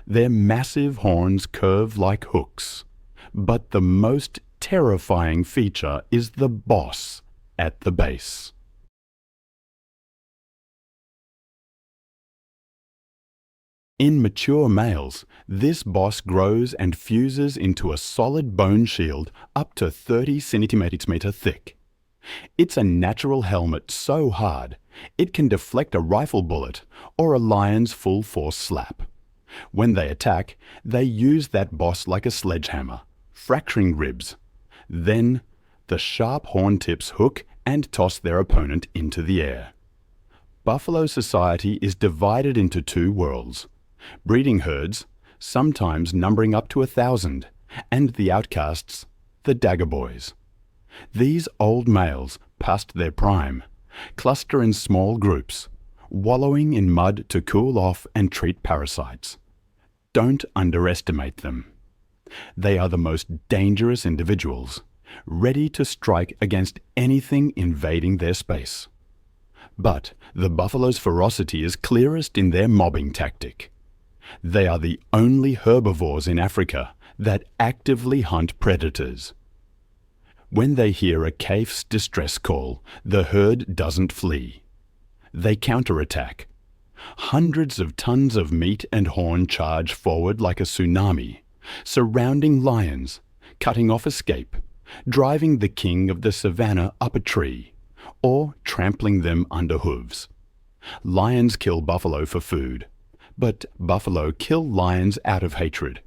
Their massive horns curve like hooks, but the most terrifying feature is the boss at the base. In mature males, this boss grows and fuses into a solid bone shield up to 30 cm thick. It's a natural helmet so hard, it can deflect a rifle bullet or a lion's full-force slap. When they attack, they use that boss like a sledgehammer, fracturing ribs. Then, the sharp horn tips hook and toss their opponent into the air. Buffalo society is divided into two worlds. Breeding herds, sometimes numbering up to 1,000, and the outcasts, the dagger boys. These old males, past their prime, cluster in small groups, wallowing in mud to cool off and treat parasites. Don't underestimate them. They are the most dangerous individuals, ready to strike against anything invading their space. But the buffalo's ferocity is clearest in their mobbing tactic. They are the only herbivores in Africa that actively hunt predators. When they hear a caif's distress call, the herd doesn't flee. They counterattack. Hundreds of tons of meat and horn charge forward like a tsunami, surrounding lions, cutting off escape, driving the king of the savannah up a tree, or trampling them under hooves. Lions kill buffalo for food, but buffalo kill lions out of hatred.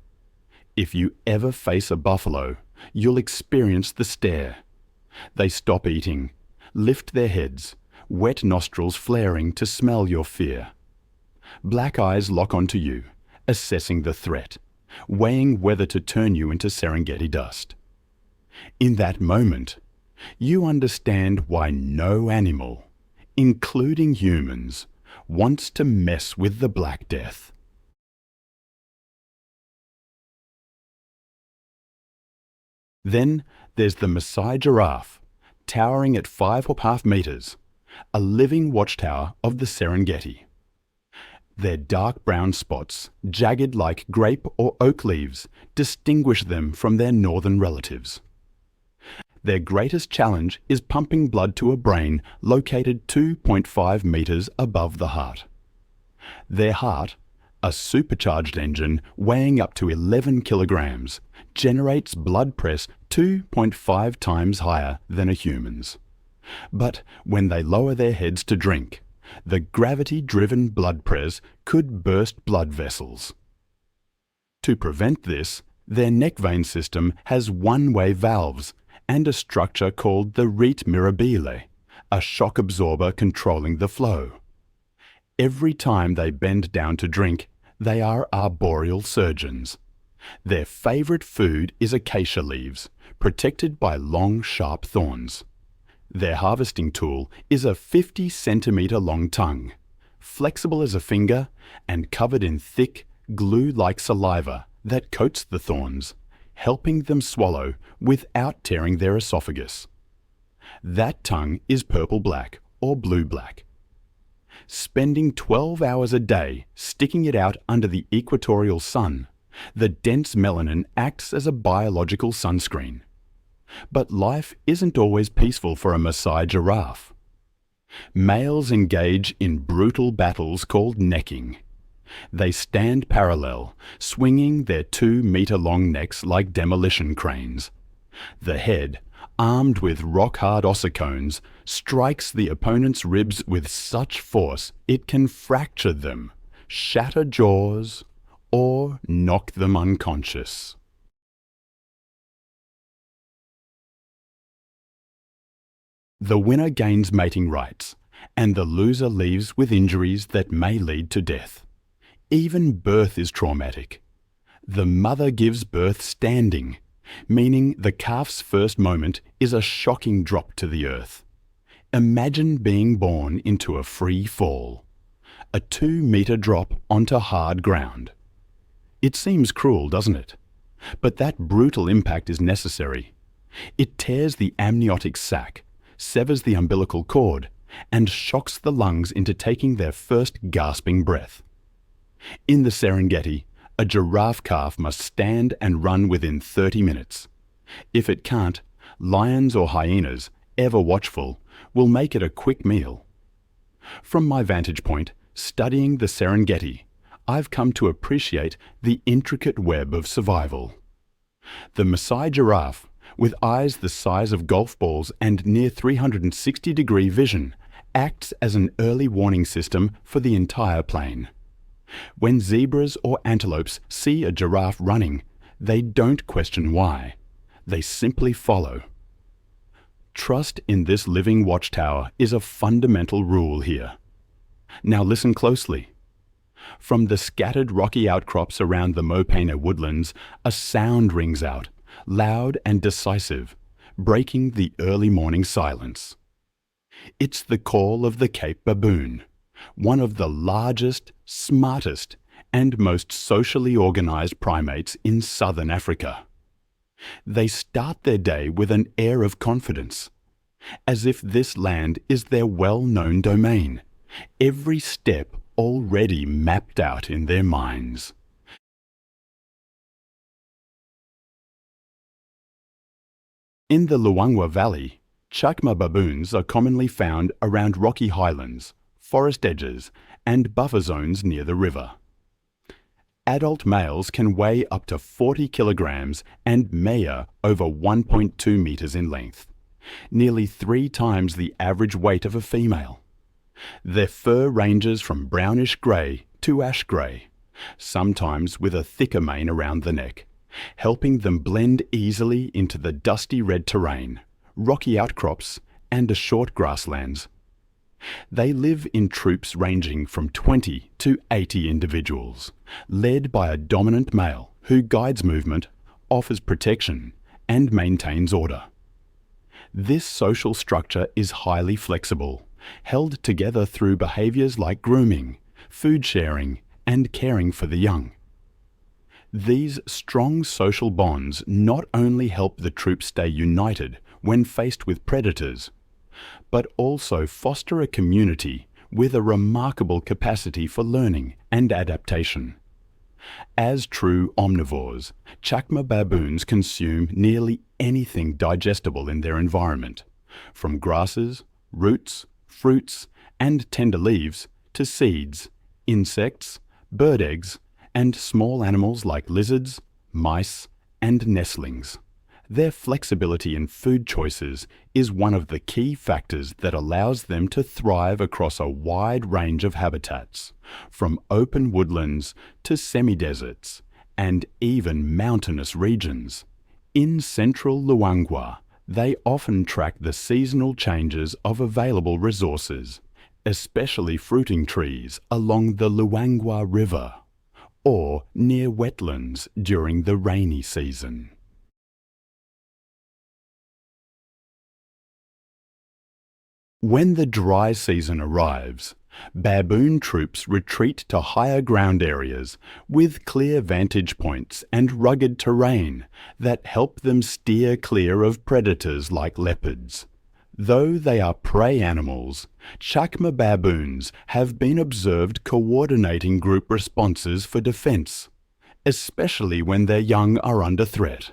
If you ever face a buffalo, you'll experience the stare. They stop eating, lift their heads, wet nostrils flaring to smell your fear. Black eyes lock onto you, assessing the threat, weighing whether to turn you into Serengeti dust. In that moment, you understand why no animal, including humans, wants to mess with the Black Death. Then there's the Maasai giraffe, towering at 5.5 meters, a living watchtower of the Serengeti. Their dark brown spots, jagged like grape or oak leaves, distinguish them from their northern relatives. Their greatest challenge is pumping blood to a brain located 2.5 meters above the heart. Their heart, a supercharged engine weighing up to 11 kilograms, generates blood press 2.5 times higher than a human's. But when they lower their heads to drink, the gravity-driven blood press could burst blood vessels. To prevent this, their neck vein system has one-way valves and a structure called the rete mirabile, a shock absorber controlling the flow. Every time they bend down to drink, they are arboreal surgeons. Their favourite food is acacia leaves, protected by long, sharp thorns. Their harvesting tool is a 50-centimetre long tongue, flexible as a finger and covered in thick, glue-like saliva that coats the thorns, helping them swallow without tearing their esophagus. That tongue is purple-black or blue-black. Spending 12 hours a day sticking it out under the equatorial sun, the dense melanin acts as a biological sunscreen. But life isn't always peaceful for a Maasai giraffe. Males engage in brutal battles called necking. They stand parallel, swinging their 2-metre-long necks like demolition cranes. The head, armed with rock-hard ossicones, strikes the opponent's ribs with such force it can fracture them, shatter jaws, or knock them unconscious. The winner gains mating rights, and the loser leaves with injuries that may lead to death. Even birth is traumatic. The mother gives birth standing, meaning the calf's first moment is a shocking drop to the earth. Imagine being born into a free fall, a 2-metre drop onto hard ground. It seems cruel, doesn't it? But that brutal impact is necessary. It tears the amniotic sac, severs the umbilical cord, and shocks the lungs into taking their first gasping breath. In the Serengeti, a giraffe calf must stand and run within 30 minutes. If it can't, lions or hyenas, ever watchful, will make it a quick meal. From my vantage point, studying the Serengeti, I've come to appreciate the intricate web of survival. The Maasai giraffe, with eyes the size of golf balls and near 360-degree vision, acts as an early warning system for the entire plain. When zebras or antelopes see a giraffe running, they don't question why. They simply follow. Trust in this living watchtower is a fundamental rule here. Now listen closely. From the scattered rocky outcrops around the Mopane woodlands, a sound rings out, loud and decisive, breaking the early morning silence. It's the call of the Cape baboon, one of the largest, smartest, and most socially organized primates in southern Africa. They start their day with an air of confidence, as if this land is their well-known domain, every step already mapped out in their minds. In the Luangwa Valley, chacma baboons are commonly found around rocky highlands, forest edges, and buffer zones near the river. Adult males can weigh up to 40 kilograms and measure over 1.2 meters in length, nearly 3 times the average weight of a female. Their fur ranges from brownish grey to ash grey, sometimes with a thicker mane around the neck, helping them blend easily into the dusty red terrain, rocky outcrops, and short grasslands. They live in troops ranging from 20 to 80 individuals, led by a dominant male who guides movement, offers protection, and maintains order. This social structure is highly flexible, held together through behaviours like grooming, food sharing, and caring for the young. These strong social bonds not only help the troop stay united when faced with predators, but also foster a community with a remarkable capacity for learning and adaptation. As true omnivores, chacma baboons consume nearly anything digestible in their environment, from grasses, roots, fruits, and tender leaves to seeds, insects, bird eggs, and small animals like lizards, mice, and nestlings. Their flexibility in food choices is one of the key factors that allows them to thrive across a wide range of habitats, from open woodlands to semi-deserts, and even mountainous regions. In central Luangwa, They often track the seasonal changes of available resources, especially fruiting trees along the Luangwa River or near wetlands during the rainy season. When the dry season arrives, baboon troops retreat to higher ground areas with clear vantage points and rugged terrain that help them steer clear of predators like leopards. Though they are prey animals, chacma baboons have been observed coordinating group responses for defense, especially when their young are under threat.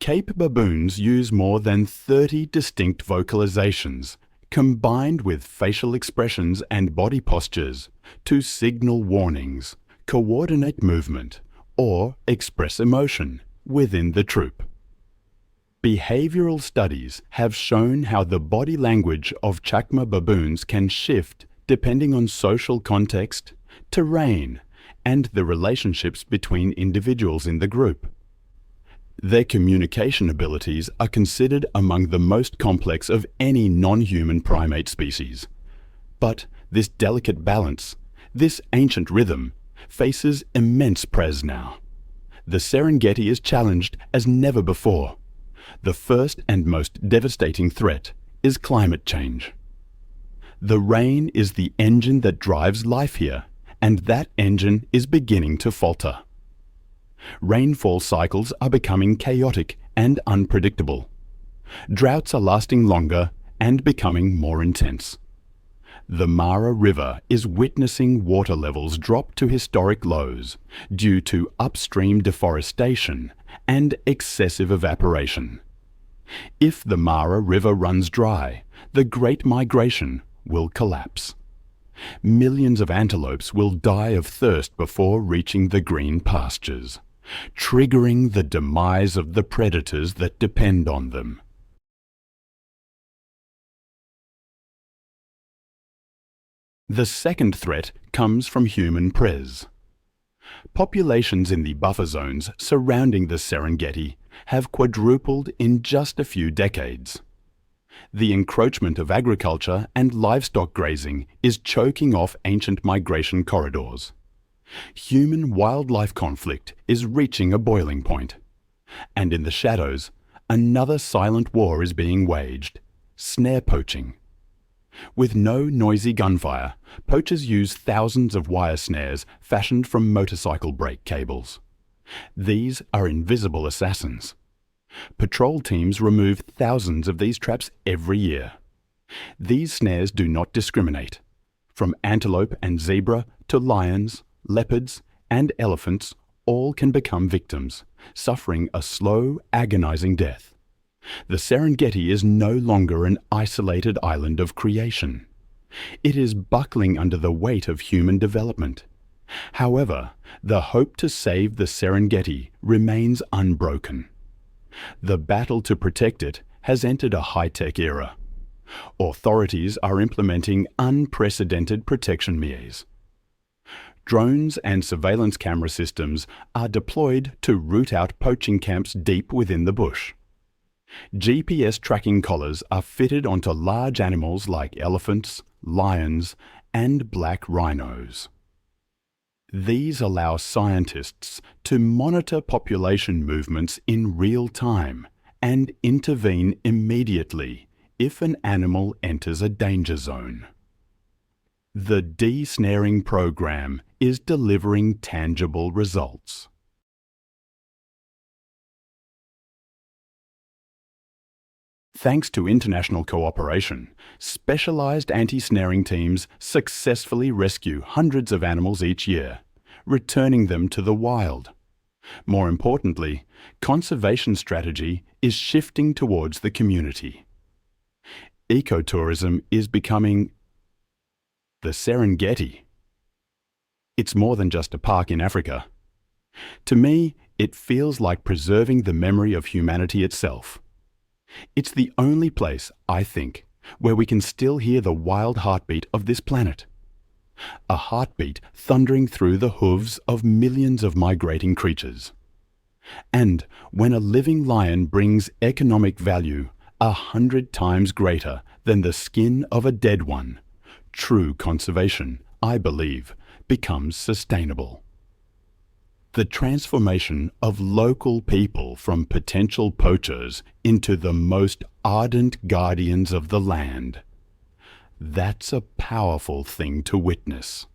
Cape baboons use more than 30 distinct vocalizations, combined with facial expressions and body postures, to signal warnings, coordinate movement, or express emotion within the troop. Behavioral studies have shown how the body language of chacma baboons can shift depending on social context, terrain, and the relationships between individuals in the group. Their communication abilities are considered among the most complex of any non-human primate species. But this delicate balance, this ancient rhythm, faces immense press now. The Serengeti is challenged as never before. The first and most devastating threat is climate change. The rain is the engine that drives life here, and that engine is beginning to falter. Rainfall cycles are becoming chaotic and unpredictable. Droughts are lasting longer and becoming more intense. The Mara River is witnessing water levels drop to historic lows due to upstream deforestation and excessive evaporation. If the Mara River runs dry, the Great Migration will collapse. Millions of antelopes will die of thirst before reaching the green pastures, triggering the demise of the predators that depend on them. The second threat comes from human prey. Populations in the buffer zones surrounding the Serengeti have quadrupled in just a few decades. The encroachment of agriculture and livestock grazing is choking off ancient migration corridors. Human-wildlife conflict is reaching a boiling point. And in the shadows, another silent war is being waged: snare poaching. With no noisy gunfire, poachers use thousands of wire snares fashioned from motorcycle brake cables. These are invisible assassins. Patrol teams remove thousands of these traps every year. These snares do not discriminate. From antelope and zebra to lions, leopards, and elephants, all can become victims, suffering a slow, agonizing death. The Serengeti is no longer an isolated island of creation. It is buckling under the weight of human development. However, the hope to save the Serengeti remains unbroken. The battle to protect it has entered a high-tech era. Authorities are implementing unprecedented protection measures. Drones and surveillance camera systems are deployed to root out poaching camps deep within the bush. GPS tracking collars are fitted onto large animals like elephants, lions, and black rhinos. These allow scientists to monitor population movements in real time and intervene immediately if an animal enters a danger zone. The de-snaring program is delivering tangible results. Thanks to international cooperation, specialized anti-snaring teams successfully rescue hundreds of animals each year, returning them to the wild. More importantly, conservation strategy is shifting towards the community. Ecotourism is becoming the Serengeti. It's more than just a park in Africa. To me, it feels like preserving the memory of humanity itself. It's the only place, I think, where we can still hear the wild heartbeat of this planet. A heartbeat thundering through the hooves of millions of migrating creatures. And when a living lion brings economic value, 100 times greater than the skin of a dead one, true conservation, I believe, becomes sustainable. The transformation of local people from potential poachers into the most ardent guardians of the land. That's a powerful thing to witness.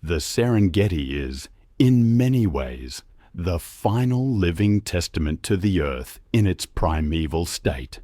The Serengeti is, in many ways, the final living testament to the earth in its primeval state.